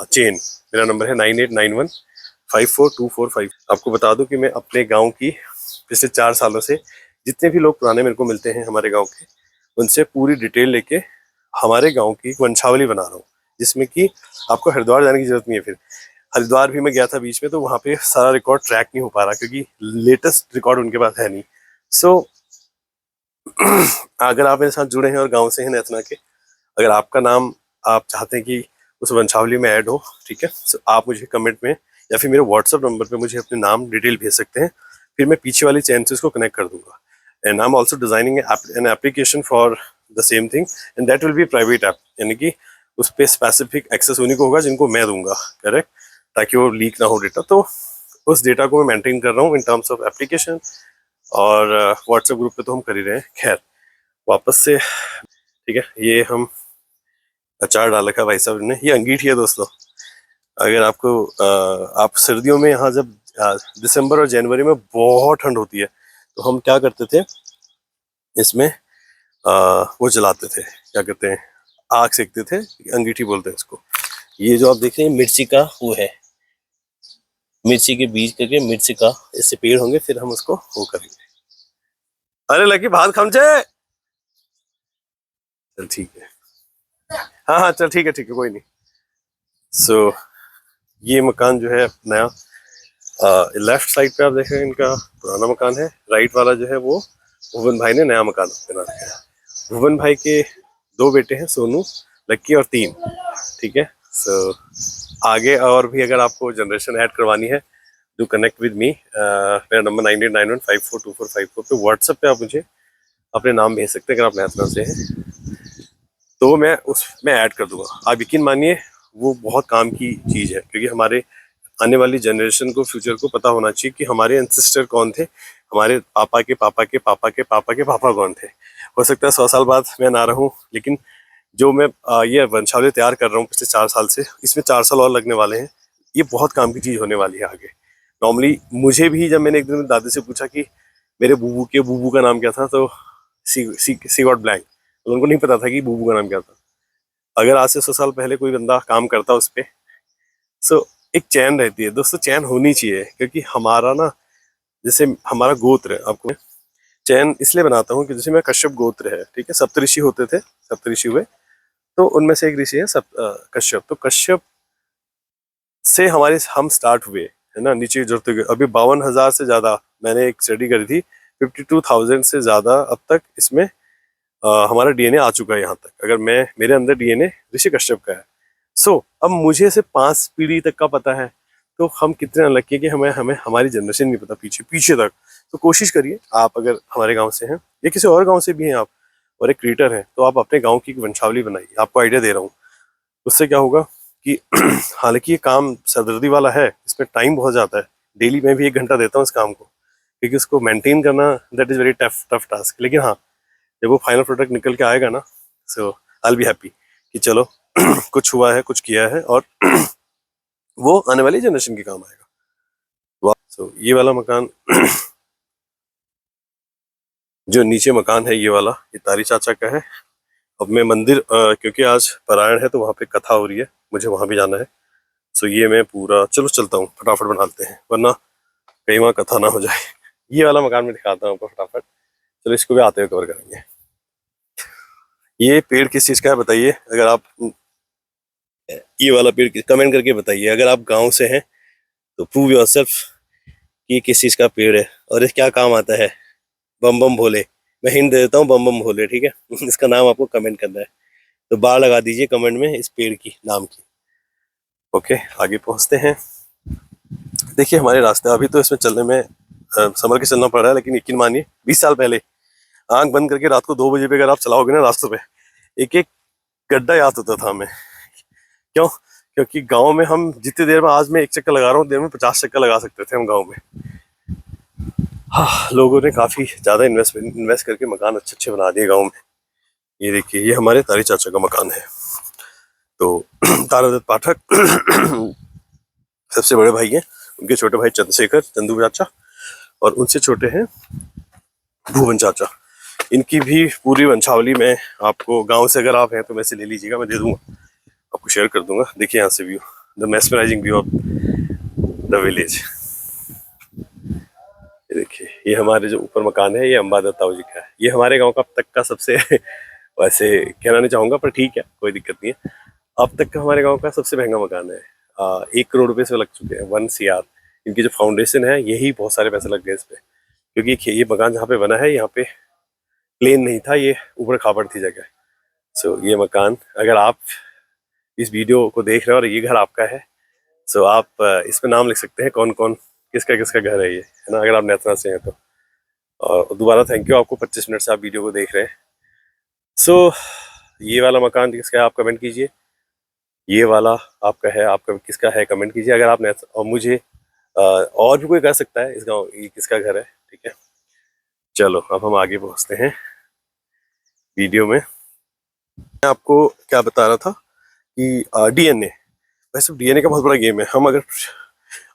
चेन। मेरा नंबर है 9891542445। आपको बता दूं कि मैं अपने गांव की पिछले 4 सालों से जितने भी लोग पुराने मेरे को मिलते हैं हमारे गांव के, उनसे पूरी डिटेल लेके हमारे गांव की वंशावली बना रहा हूँ, जिसमें कि आपको हरिद्वार जाने की जरूरत नहीं है। फिर हरिद्वार भी मैं गया था बीच में, तो वहाँ पे सारा रिकॉर्ड ट्रैक नहीं हो पा रहा क्योंकि लेटेस्ट रिकॉर्ड उनके पास है नहीं। सो अगर आप मेरे साथ जुड़े हैं और गांव से हैं नेतना के, अगर आपका नाम आप चाहते हैं कि उस वंशावली में ऐड हो, ठीक है, तो आप मुझे कमेंट में या फिर मेरे व्हाट्सएप नंबर पे मुझे अपने नाम डिटेल भेज सकते हैं। फिर मैं पीछे वाली चैन से उसको कनेक्ट कर दूंगा। And I am also designing an application for the same thing, and that will be private app, यानी कि उस पर स्पेसिफिक एक्सेस उन्हीं को होगा जिनको मैं दूंगा, करेक्ट, ताकि वो लीक ना हो डेटा। तो उस डेटा को मैं मेंटेन कर रहा हूँ इन टर्म्स ऑफ एप्लीकेशन, और व्हाट्सएप ग्रुप पे तो हम कर ही रहे हैं। खैर वापस से, ठीक है, ये हम अचार डाल रखा भाई साहब ने, ये अंगीठी है दोस्तों। अगर आपको आप सर्दियों में यहाँ जब दिसंबर और जनवरी में बहुत ठंड होती है, तो हम क्या करते थे, इसमें वो जलाते थे, क्या कहते हैं, आग सेकते थे, अंगीठी बोलते हैं इसको। ये जो आप देख रहे हैं मिर्ची का वो है, मिर्ची के बीज करके मिर्ची का इससे पेड़ होंगे, फिर हम उसको वो करेंगे। अरे लकी भात खमचे, चल ठीक है, हाँ हाँ चल ठीक है, ठीक है, कोई नहीं। सो ये मकान जो है नया, लेफ्ट साइड पे आप देख रहे हैं इनका पुराना मकान है, राइट वाला जो है वो भुवन भाई ने नया मकान बना रखा है। भुवन भाई के 2 बेटे हैं, सोनू, लक्की और 3, ठीक है। सो आगे और भी अगर आपको जनरेशन ऐड करवानी है, डू कनेक्ट विद मी। मेरा नंबर 9891542454 पे व्हाट्सएप पे आप मुझे अपने नाम भेज सकते हैं अगर आप नेतना से हैं, तो मैं उसमें ऐड कर दूंगा। आप यकीन मानिए वो बहुत काम की चीज़ है, क्योंकि हमारे आने वाली जनरेशन को, फ्यूचर को पता होना चाहिए कि हमारे एंसेस्टर कौन थे, हमारे पापा के पापा के पापा के पापा के पापा कौन थे। हो सकता है 100 साल बाद मैं ना रहूं, लेकिन जो मैं ये वंशावली तैयार कर रहा हूँ पिछले 4 साल से, इसमें 4 साल और लगने वाले हैं। ये बहुत काम की चीज़ होने वाली है आगे। नॉर्मली मुझे भी, जब मैंने एक दिन दादी से पूछा कि मेरे बूबू के बूबू का नाम क्या था, तो सी गॉट ब्लैंक, उनको नहीं पता था कि बूबू का नाम क्या था। अगर आज से 100 साल पहले कोई बंदा काम करता उस पर, सो एक चैन रहती है दोस्तों, चैन होनी चाहिए, क्योंकि हमारा ना, जैसे हमारा गोत्र है, आपको चैन इसलिए बनाता हूँ कि जैसे मेरा कश्यप गोत्र है, ठीक है, सप्तऋषि होते थे, सप्तऋषि हुए, तो उनमें से एक ऋषि है कश्यप। तो कश्यप से हमारे हम स्टार्ट हुए, है ना, नीचे जुड़ते गए। अभी 52,000 से ज्यादा, मैंने एक स्टडी करी थी, 52,000 से ज्यादा अब तक इसमें हमारा डीएनए आ चुका है यहाँ तक। अगर मैं, मेरे अंदर डीएनए ऋषि कश्यप का है। सो अब मुझे से 5 पीढ़ी तक का पता है, तो हम कितने अनलकी है कि हमें हमें हमारी जनरेशन नहीं पता पीछे पीछे तक। तो कोशिश करिए, आप अगर हमारे गांव से हैं या किसी और गांव से भी हैं आप, और एक क्रिएटर हैं, तो आप अपने गांव की एक वंशावली बनाइए। आपको आइडिया दे रहा हूँ, उससे क्या होगा कि हालांकि ये काम सरदर्दी वाला है, इसमें टाइम बहुत जाता है, डेली मैं भी 1 घंटा देता हूँ इस काम को, क्योंकि उसको मेंटेन करना that is very tough tough task. लेकिन हाँ, जब वो फाइनल प्रोडक्ट निकल के आएगा ना, सो आई विल बी हैप्पी कि चलो कुछ हुआ है, कुछ किया है, और वो आने वाली जनरेशन के काम आएगा। वाह। सो ये वाला मकान जो नीचे मकान है ये वाला, ये तारी चाचा का है। अब मैं मंदिर, क्योंकि आज पारायण है तो वहाँ पे कथा हो रही है, मुझे वहाँ भी जाना है। सो ये मैं पूरा, चलो चलता हूँ, फटाफट बना लेते हैं, वरना कहीं वहाँ कथा ना हो जाए। ये वाला मकान मैं दिखाता हूँ आपको फटाफट। चलो इसको भी आते हुए कवर करेंगे। ये पेड़ किस चीज़ का है बताइए, अगर आप, ये वाला पेड़ कमेंट करके बताइए। अगर आप गांव से हैं तो प्रूव योरसेल्फ कि ये किस चीज़ का पेड़ है और ये क्या काम आता है। बम बम भोले, मैं हिंट दे देता हूँ, बम बम भोले, ठीक है। इसका नाम आपको कमेंट करना है, तो बार लगा दीजिए कमेंट में इस पेड़ की नाम की। ओके, आगे पहुंचते हैं। देखिए हमारे रास्ते, अभी तो इसमें चलने में संभल के चलना पड़ रहा है, लेकिन यकीन मानिए 20 साल पहले आंख बंद करके रात को 2 बजे पे अगर आप चलाओगे ना रास्तों पे, एक एक गड्ढा याद होता था हमें। क्यों? क्योंकि गांव में हम जितनी देर में, आज मैं 1 चक्कर लगा रहा हूँ, देर में 50 चक्कर लगा सकते थे हम गांव में। हाँ, लोगों ने काफी ज्यादा इन्वेस्ट करके मकान अच्छे अच्छे बना दिए गाँव में। ये देखिए, ये हमारे तारी चाचा का मकान है। तो तारादत्त पाठक सबसे बड़े भाई हैं, उनके छोटे भाई चंद्रशेखर, चंदू चाचा, और उनसे छोटे हैं भुवन चाचा। इनकी भी पूरी वंशावली में आपको, गांव से अगर आप हैं तो वैसे ले लीजिएगा, मैं दे दूंगा आपको, शेयर कर दूंगा। देखिए यहाँ से view, the mesmerising view of the village. ये देखिए, ये हमारे जो ऊपर मकान है ये अंबादत्ता ताऊ जी का है। ये हमारे गांव का अब तक का सबसे वैसे कहना नहीं चाहूंगा पर ठीक है, कोई दिक्कत नहीं है। अब तक का हमारे गांव का सबसे महंगा मकान है। 1 करोड़ रुपए से लग चुके हैं, 1 CR। इनकी जो फाउंडेशन है यही बहुत सारे पैसे लग गए इस पे, क्योंकि ये मकान जहाँ पे बना है यहाँ पे प्लेन नहीं था, ये ऊपर खापड़ थी जगह। सो ये मकान, अगर आप इस वीडियो को देख रहे हैं और ये घर आपका है, सो आप इस पे नाम लिख सकते हैं कौन कौन, किसका किसका घर है ये, है ना, अगर आप नेतना से हैं तो। और दोबारा थैंक यू, आपको 25 मिनट से आप वीडियो को देख रहे हैं। सो ये वाला मकान किसका है आप कमेंट कीजिए, ये वाला आपका है, आपका किसका है कमेंट कीजिए। अगर आप और मुझे और भी कोई कर सकता है इस गाँव, ये किसका घर है, ठीक है। चलो अब हम आगे पहुँचते हैं वीडियो में। मैं आपको क्या बता रहा था कि DNA, वैसे DNA का बहुत बड़ा गेम है। हम अगर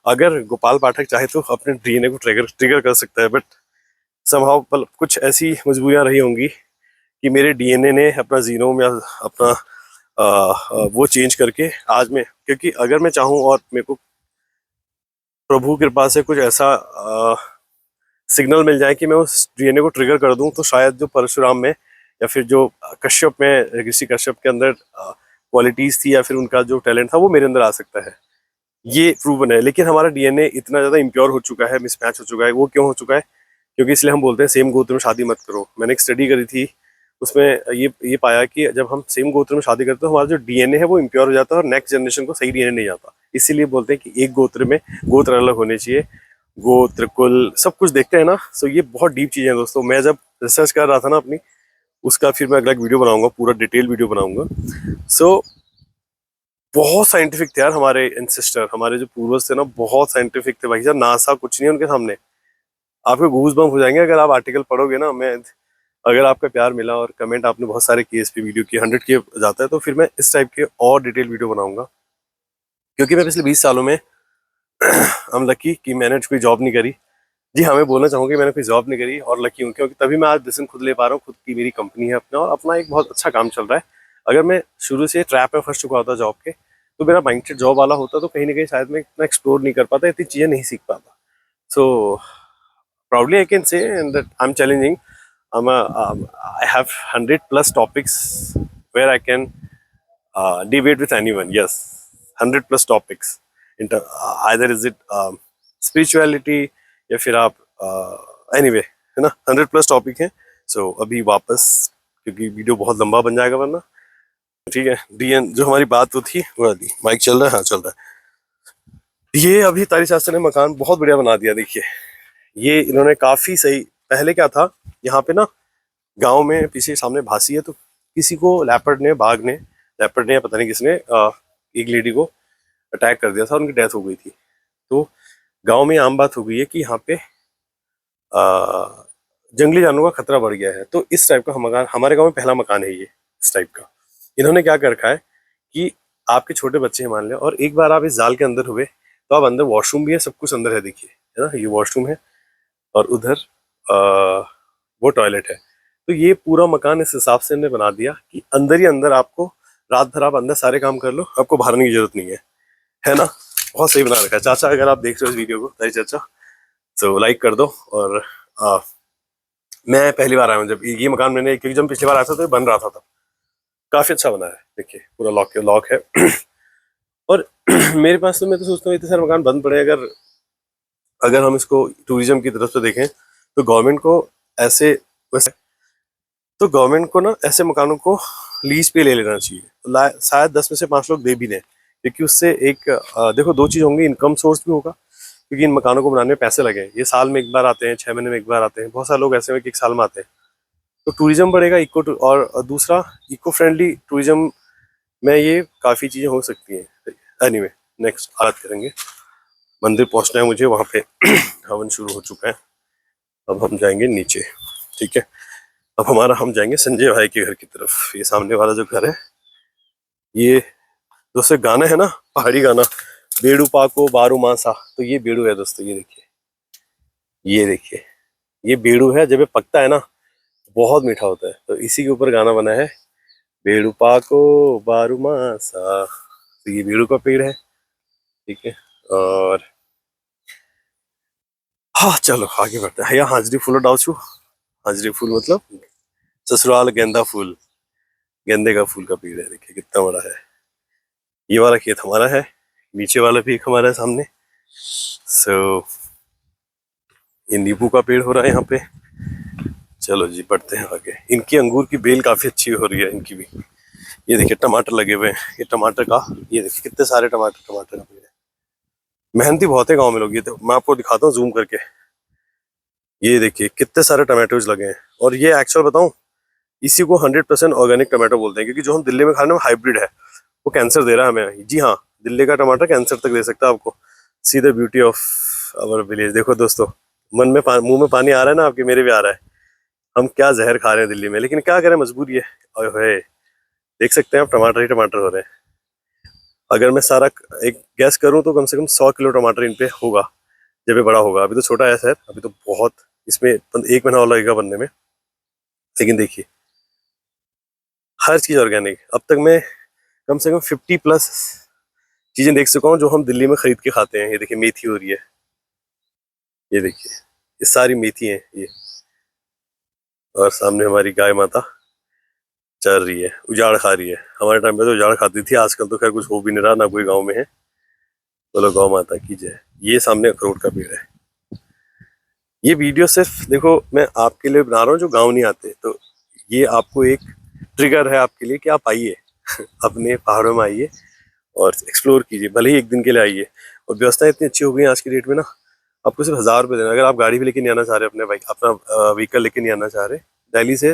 अगर गोपाल पाठक चाहे तो अपने DNA को ट्रिगर कर सकता है, बट समहाउ कुछ ऐसी मजबूरियां रही होंगी कि मेरे DNA ने अपना जीनोम या अपना वो चेंज करके आज मैं, क्योंकि अगर मैं चाहूँ और मेरे को प्रभु कृपा से कुछ ऐसा सिग्नल मिल जाए कि मैं उस DNA को ट्रिगर कर दूं, तो शायद जो परशुराम में या फिर जो कश्यप में, ऋषि कश्यप के अंदर क्वालिटीज थी या फिर उनका जो टैलेंट था वो मेरे अंदर आ सकता है। ये प्रूवन है। लेकिन हमारा DNA इतना ज्यादा इम्प्योर हो चुका है, मिसमैच हो चुका है। वो क्यों हो चुका है? क्योंकि इसलिए हम बोलते हैं सेम गोत्र में शादी मत करो। मैंने एक स्टडी करी थी, उसमें ये पाया कि जब हम सेम गोत्र में शादी करते हैं तो हमारा जो DNA है वो इम्प्योर हो जाता है और नेक्स्ट जनरेशन को सही DNA नहीं जाता। इसीलिए बोलते हैं कि एक गोत्र में गोत्र अलग होने चाहिए, गोत्र कुल सब कुछ देखते हैं ना। सो ये बहुत डीप चीज़ है दोस्तों। मैं जब रिसर्च कर रहा था ना अपनी, उसका फिर मैं अगला वीडियो बनाऊंगा, पूरा डिटेल वीडियो बनाऊंगा। सो बहुत साइंटिफिक थे यार हमारे एंसेस्टर, हमारे जो पूर्वज थे ना, बहुत साइंटिफिक थे भाई साहब। नासा कुछ नहीं है उनके सामने। आपके गूज बम्प हो जाएंगे अगर आप आर्टिकल पढ़ोगे ना। मैं, अगर आपका प्यार मिला और कमेंट आपने बहुत सारे केस पे वीडियो की 100 के जाता है, तो फिर मैं इस टाइप के और डिटेल वीडियो बनाऊंगा। क्योंकि मैं पिछले 20 सालों में हम लकी कि मैंने कोई जॉब नहीं करी। जी हाँ, मैं बोलना चाहूँगी मैंने कोई जॉब नहीं करी और लकी हूँ, क्योंकि तभी मैं आज डिसीजन खुद ले पा रहा हूँ। खुद की मेरी कंपनी है अपना और अपना एक बहुत अच्छा काम चल रहा है। अगर मैं शुरू से ट्रैप में फंस चुका होता जॉब के, तो मेरा माइंडसेट जॉब वाला होता, तो कहीं ना कहीं शायद मैं इतना एक्सप्लोर नहीं कर पाता, इतनी चीज़ें नहीं सीख पाता। So proudly I can say that I am challenging. I have 100+ topics where I can debate with anyone. Yes, 100+ topics. Either is it spirituality या फिर आप anyway, है ना, 100+ टॉपिक है। सो अभी वापस, क्योंकि वीडियो बहुत लंबा बन जाएगा वरना, ठीक है। डीएन जो हमारी बात तो थी वो वाली, माइक चल रहा है? हाँ चल रहा है। ये अभी तारी शास्त्री ने मकान बहुत बढ़िया बना दिया। देखिए ये इन्होंने काफी सही, पहले क्या था यहाँ पे ना, गांव में पीछे सामने भासी है, तो किसी को लेपर्ड ने या पता नहीं किसने एक लेडी को अटैक कर दिया था, उनकी डेथ हो गई थी। तो गांव में आम बात हो गई है कि यहाँ पे जंगली जानवरों का खतरा बढ़ गया है। तो इस टाइप का हमारे गांव में पहला मकान है ये इस टाइप का। इन्होंने क्या कर रखा है कि आपके छोटे बच्चे हैं मान लिया, और एक बार आप इस जाल के अंदर हुए तो आप अंदर, वॉशरूम भी है, सब कुछ अंदर है। देखिए, है ना, ये वॉशरूम है और उधर वो टॉयलेट है। तो ये पूरा मकान इस हिसाब से हमने बना दिया कि अंदर ही अंदर आपको, रात भर आप अंदर सारे काम कर लो, आपको बाहर आने की जरूरत नहीं है ना। बहुत सही बना रखा है। चाचा अगर आप देख रहे हो इस वीडियो को, तारी चाचा, तो लाइक कर दो। और मैं पहली बार आया हूँ जब ये मकान मैंने, क्योंकि जब पिछली बार आया था तो ये बन रहा था तब। काफी अच्छा बना है, देखिए पूरा लॉक है। और मेरे पास तो, मैं तो सोचता हूँ इतने सारे मकान बंद पड़े, अगर अगर हम इसको टूरिज्म की तरफ से देखें तो गवर्नमेंट को ऐसे, वैसे तो गवर्नमेंट को ना ऐसे मकानों को लीज पे ले लेना चाहिए। शायद 10 में से 5 लोग दे भी दें, क्योंकि उससे एक देखो, दो चीज होंगी, इनकम सोर्स भी होगा, क्योंकि इन मकानों को बनाने में पैसे लगे। ये साल में एक बार आते हैं, 6 महीने में एक बार आते हैं, बहुत सारे लोग ऐसे हैं कि 1 साल में आते हैं। तो टूरिज्म बढ़ेगा, और दूसरा इको फ्रेंडली टूरिज्म में ये काफी चीजें हो सकती हैं। एनीवे, नेक्स्ट बात करेंगे। मंदिर पहुंचना है मुझे, वहां पे हवन शुरू हो चुका है। अब हम जाएंगे नीचे, ठीक है। अब हम जाएंगे संजय भाई के घर की तरफ। ये सामने वाला जो घर है, ये दोस्तों गाना है ना, पहाड़ी गाना, बेड़ू पाको बारू मासा, तो ये बेड़ू है दोस्तों। ये देखिए, ये देखिए, ये बेड़ू है। जब ये पकता है ना, बहुत मीठा होता है। तो इसी के ऊपर गाना बना है, बेड़ू पाको बारू मासा। तो ये बेड़ू का पेड़ है, ठीक है। और हाँ चलो आगे बढ़ते हैं। यहाँ हाजरी फूल डाउ छू। हाजरी फूल मतलब ससुराल गेंदा फूल, गेंदे का फूल का पेड़ है। देखिए कितना बड़ा है। ये वाला खेत हमारा है, नीचे वाला भी एक हमारा है सामने। सो ये नींबू का पेड़ हो रहा है यहाँ पे। चलो जी बढ़ते हैं आगे। इनकी अंगूर की बेल काफी अच्छी हो रही है इनकी भी। ये देखिए टमाटर लगे हुए हैं, ये टमाटर का, ये देखिए कितने सारे टमाटर, टमाटर का पेड़ है। मेहनती बहुत है गाँव में लोग। ये तो मैं आपको दिखाता हूँ जूम करके। ये देखिए कितने सारे टमाटोज लगे हैं। और ये एक्चुअल बताऊं, इसी को 100% ऑर्गेनिक टमाटो बोलते हैं, क्योंकि जो हम दिल्ली में खा रहे हैं वो हाइब्रिड है। वो कैंसर दे रहा है हमें। जी हाँ, दिल्ली का टमाटर कैंसर तक दे सकता है आपको। See the beauty of our village. देखो दोस्तों, मन में मुंह में पानी आ रहा है ना आपके, मेरे भी आ रहा है। हम क्या जहर खा रहे हैं दिल्ली में, लेकिन क्या करें, मजबूरी है। ओए होए, देख सकते हैं आप टमाटर ही टमाटर हो रहे हैं। अगर मैं सारा एक गैस करूं तो कम से कम 100 किलो टमाटर इन पे होगा जब ये बड़ा होगा। अभी तो छोटा है शायद, अभी तो बहुत, इसमें 1 महीना और लगेगा बनने में। लेकिन देखिए हर चीज ऑर्गेनिक। अब तक मैं कम से कम 50+ चीजें देख चुका हूँ जो हम दिल्ली में खरीद के खाते हैं। ये देखिए मेथी हो रही है, ये देखिए ये सारी मेथी है ये। और सामने हमारी गाय माता चल रही है, उजाड़ खा रही है। हमारे टाइम पे तो उजाड़ खाती थी, आजकल तो खैर कुछ हो भी नहीं रहा, ना कोई गाँव में है। बोलो गौ माता की जय। ये सामने अखरोट का पेड़ है। ये वीडियो सिर्फ देखो मैं आपके लिए बना रहा हूँ जो गाँव नहीं आते। तो ये आपको एक ट्रिगर है आपके लिए कि आप आइए अपने पहाड़ों में आइए और एक्सप्लोर कीजिए, भले ही एक दिन के लिए आइए। और व्यवस्थाएं इतनी अच्छी हो गई हैं आज की डेट में ना, आपको सिर्फ 1000 रुपये देना। अगर आप गाड़ी भी लेके नहीं आना चाह रहे, अपने बाइक अपना व्हीकल लेके नहीं आना चाह रहे, दिल्ली से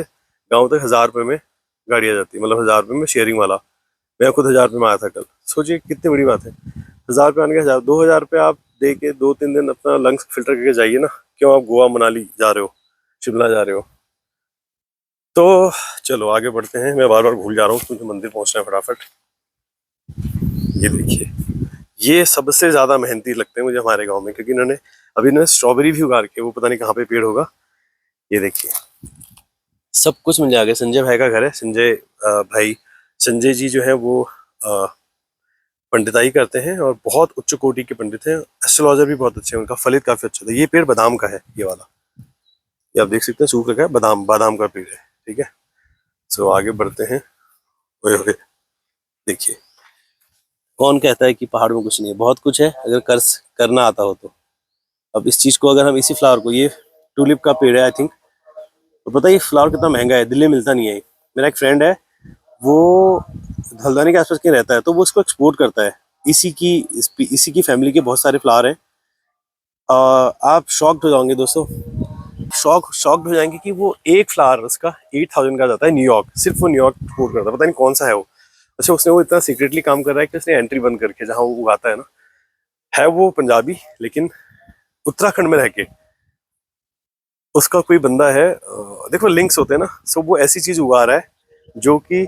गाँव तक 1000 रुपये में गाड़ी आ जाती है। मतलब 1000 रुपये में शेयरिंग वाला। मैं खुद 1000 रुपये में आया था कल। सोचिए कितनी बड़ी बात है। 1000 रुपये आने के 2000 रुपये आप दे के 2-3 दिन अपना लंग्स फिल्टर करके जाइए ना। क्यों आप गोवा मनाली जा रहे हो, शिमला जा रहे हो। तो चलो आगे बढ़ते हैं। मैं बार बार भूल जा रहा हूँ, मुझे मंदिर पहुंचना है फटाफट। ये देखिए, ये सबसे ज्यादा मेहनती लगते हैं मुझे हमारे गांव में, क्योंकि इन्होंने स्ट्रॉबेरी भी उगा रखी है। वो पता नहीं कहाँ पे पेड़ होगा। ये देखिए सब कुछ मिल जाएगा। संजय भाई का घर है। संजय भाई, संजय जी जो है वो पंडिताई करते हैं और बहुत उच्च कोटि के पंडित हैं। एस्ट्रोलॉजर भी बहुत अच्छे हैं, उनका फलित काफी अच्छा था। ये पेड़ बादाम का है, ये वाला, ये आप देख सकते हैं सूख रखा है। बादाम बादाम का पेड़ है, ठीक है। सो आगे बढ़ते हैं। ओए ओए, देखिए कौन कहता है कि पहाड़ में कुछ नहीं है, बहुत कुछ है अगर करना आता हो तो। अब इस चीज को, अगर हम इसी फ्लावर को, ये टूलिप का पेड़ है आई थिंक। तो पता है ये फ्लावर कितना महंगा है, दिल्ली में मिलता नहीं है। मेरा एक फ्रेंड है, वो हल्द्वानी के आसपास कहीं रहता है, तो वो उसको एक्सपोर्ट करता है। इसी की फैमिली के बहुत सारे फ्लावर हैं। आप शॉक्ड हो जाओगे दोस्तों, शॉक्ड हो जाएंगे कि वो एक फ्लावर उसका 8000 का जाता है न्यूयॉर्क। सिर्फ वो न्यूयॉर्क एक्सपोर्ट करता है, पता नहीं कौन सा है वो। अच्छा, उसने वो इतना सीक्रेटली काम कर रहा है कि उसने एंट्री बंद करके, जहाँ वो उगाता है ना, है वो पंजाबी लेकिन उत्तराखंड में रह के उसका कोई बंदा है। देखो लिंक्स होते हैं ना। सो वो ऐसी चीज उगा रहा है जो कि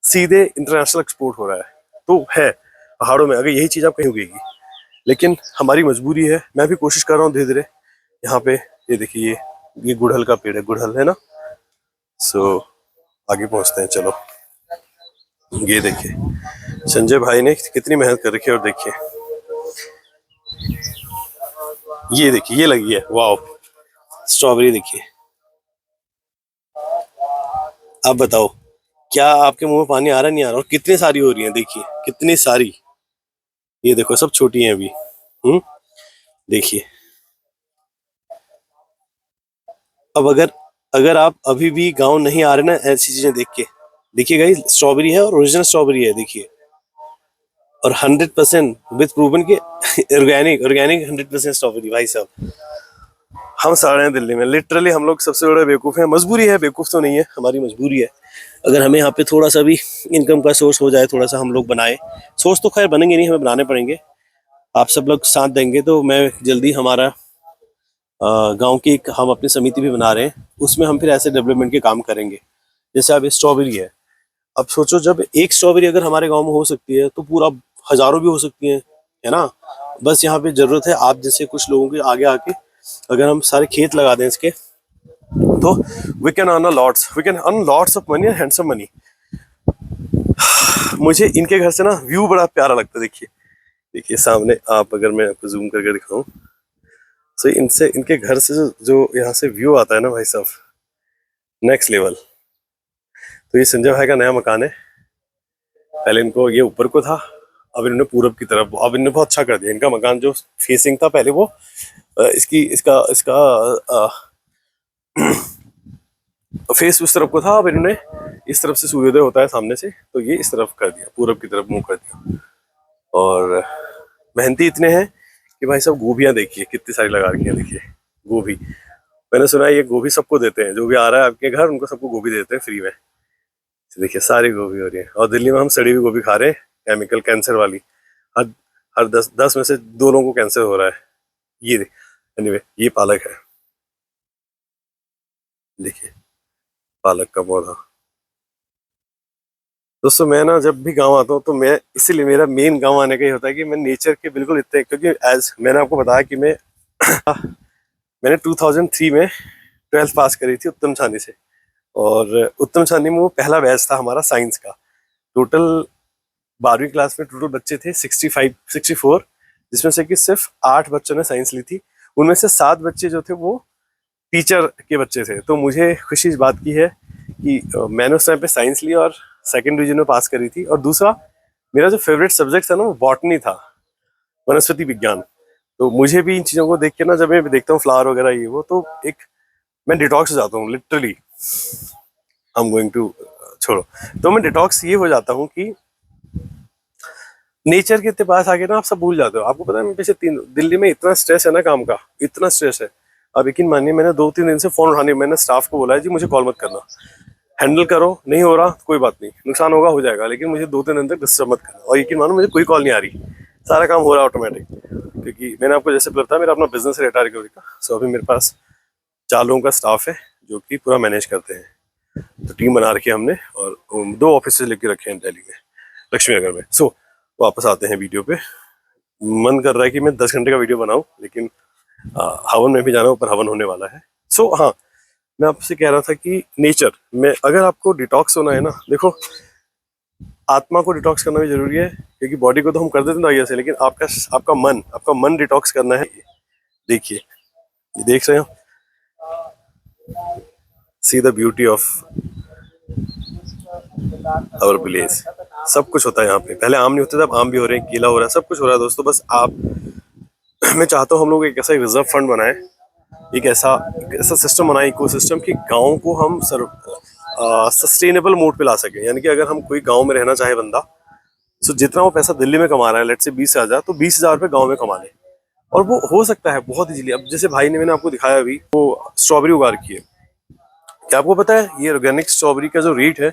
सीधे इंटरनेशनल एक्सपोर्ट हो रहा है। तो है पहाड़ों में अगर यही चीज आप कहीं उगेगी, लेकिन हमारी मजबूरी है। मैं भी कोशिश कर रहा हूँ धीरे धीरे। यहाँ पे ये देखिए, ये गुड़हल का पेड़ है, गुड़हल है ना। सो आगे पहुंचते हैं चलो। ये देखिए संजय भाई ने कितनी मेहनत कर रखी है। और देखिए ये देखिए, ये लगी है, वाह स्ट्रॉबेरी देखिए। अब बताओ क्या आपके मुंह में पानी आ रहा नहीं आ रहा। और कितनी सारी हो रही है, देखिए कितनी सारी। ये देखो सब छोटी हैं अभी। देखिए अब अगर अगर आप अभी भी गांव नहीं आ रहे ना ऐसी चीजें देख के, देखिए गाइस स्ट्रॉबेरी है और ओरिजिनल स्ट्रॉबेरी है देखिए। और 100% विद प्रूवन के ऑर्गेनिक ऑर्गेनिक 100% स्ट्रॉबेरी। भाई साहब हम सारे हैं दिल्ली में, लिटरली हम लोग सबसे बड़े बेवकूफ हैं। मजबूरी है, बेवकूफ तो नहीं है, हमारी मजबूरी है। अगर हमें यहाँ पे थोड़ा सा भी इनकम का सोर्स हो जाए, थोड़ा सा हम लोग बनाए। सोर्स तो खैर बनेंगे नहीं, हमें बनाने पड़ेंगे। आप सब लोग साथ देंगे तो मैं जल्दी हमारा गांव की एक हम अपनी समिति भी बना रहे हैं, उसमें हम फिर ऐसे डेवलपमेंट के काम करेंगे। जैसे अब स्ट्रॉबेरी है, अब सोचो जब एक स्ट्रॉबेरी अगर हमारे गांव में हो सकती है तो पूरा हजारों भी हो सकती है ना। बस यहाँ पे जरूरत है आप जैसे कुछ लोगों के आगे आके, अगर हम सारे खेत लगा दें इसके, तो we can earn lots of money, handsome money. मुझे इनके घर से ना व्यू बड़ा प्यारा लगता है। देखिए देखिए सामने, आप अगर मैं आपको जूम करके दिखाऊं, तो इनसे, इनके घर से जो यहाँ से व्यू आता है ना भाई साहब, नेक्स्ट लेवल। तो ये संजय भाई का नया मकान है। पहले इनको ये ऊपर को था, अब इन्होंने पूरब की तरफ, अब इन्होंने बहुत अच्छा कर दिया। इनका मकान जो फेसिंग था पहले, वो इसकी इसका इसका फेस उस तरफ को था, अब इन्होंने इस तरफ से सूर्योदय होता है सामने से, तो ये इस तरफ कर दिया, पूरब की तरफ मुंह कर दिया। और मेहनती इतने हैं कि भाई साहब गोभियां देखिए कितनी सारी लगा रखी हैं। देखिए गोभी, मैंने सुना है ये गोभी सबको देते हैं, जो भी आ रहा है आपके घर उनको सबको गोभी देते हैं फ्री में। देखिए सारी गोभी हो रही है। और दिल्ली में हम सड़ी हुई गोभी खा रहे हैं, केमिकल, कैंसर वाली। हर हर 10 में से 2 लोगों को कैंसर हो रहा है। ये एनीवे, ये पालक है, देखिए पालक का पौधा। दोस्तों मैं ना जब भी गांव आता हूँ तो मैं, इसीलिए मेरा मेन गांव आने का ही होता है कि मैं नेचर के बिल्कुल इतने, क्योंकि एज मैंने आपको बताया कि मैंने 2003 में 12th पास करी थी उत्तम छानी से। और उत्तम छानी में वो पहला बैच था हमारा साइंस का। टोटल 12वीं क्लास में टोटल बच्चे थे 64, जिसमें से कि सिर्फ 8 बच्चों ने साइंस ली थी। उनमें से 7 बच्चे जो थे वो टीचर के बच्चे थे। तो मुझे खुशी इस बात की है कि मैंने उस टाइम पे साइंस ली और सेकंड डिवीजन में पास करी थी। और दूसरा, मेरा जो फेवरेट सब्जेक्ट था ना वो बॉटनी था, वनस्पति विज्ञान। तो मुझे भी इन चीज़ों को देख के ना, जब मैं देखता हूँ फ्लावर वगैरह ये वो, तो एक मैं डिटॉक्स हो जाता हूँ literally. I am going to, छोड़ो। तो मैं डिटॉक्स ये हो जाता हूँ कि नेचर के पास आके ना आप सब भूल जाते हो। आपको पता है, मैं पिछले 3 दिल्ली में इतना स्ट्रेस है ना काम का, इतना स्ट्रेस है। अब यकीन मानिए, मैंने 2-3 दिन से फोन उठाने, मैंने स्टाफ को बोला है जी मुझे कॉल मत करना, हैंडल करो, नहीं हो रहा कोई बात नहीं, नुकसान होगा हो जाएगा, लेकिन मुझे 2-3 दिन तक डिस्टर्ब मत करना। और यकीन मानो मुझे कोई कॉल नहीं आ रही, सारा काम हो रहा है ऑटोमेटिक। क्योंकि मैंने आपको जैसे बताया, मेरा अपना बिजनेस है डेटा रिकवरी का। सो अभी मेरे पास 4 लोगों का स्टाफ है जो कि पूरा मैनेज करते हैं। तो टीम बना रखी है हमने, और 2 ऑफिस लेके रखे हैं दिल्ली में, लक्ष्मी नगर में। सो वापस आते हैं वीडियो पे। मन कर रहा है कि मैं 10 घंटे का वीडियो बनाऊं, लेकिन हवन में भी जाना, ऊपर हवन होने वाला है। सो हाँ, मैं आपसे कह रहा था कि नेचर में अगर आपको डिटॉक्स होना है ना, देखो आत्मा को डिटॉक्स करना भी जरूरी है, क्योंकि बॉडी को तो हम कर देते हैं दवाइयों से, लेकिन आपका मन डिटॉक्स करना है। देखिए, ये देख रहे हो, see the beauty of our village. सब कुछ होता है यहाँ पे। पहले आम नहीं होते थे, अब आम भी हो रहे हैं, केला हो रहा है, सब कुछ हो रहा है दोस्तों। बस आप मैं चाहता हूँ हम लोग एक ऐसा रिजर्व फंड बनाए, एक ऐसा सिस्टम बनाए, इको सिस्टम, कि गाँव को हम सस्टेनेबल मोड पे ला सके। यानी कि अगर हम कोई गाँव में रहना चाहे बंदा, तो जितना वो पैसा दिल्ली में कमा रहा है, लेट से 20,000, तो 20,000 रुपये गाँव में कमा ले। और वो हो सकता है बहुत इजीली। अब जैसे भाई ने, मैंने आपको दिखाया अभी, वो स्ट्रॉबेरी उगा रखी है। क्या आपको पता है ये ऑर्गेनिक स्ट्रॉबेरी का जो रेट है,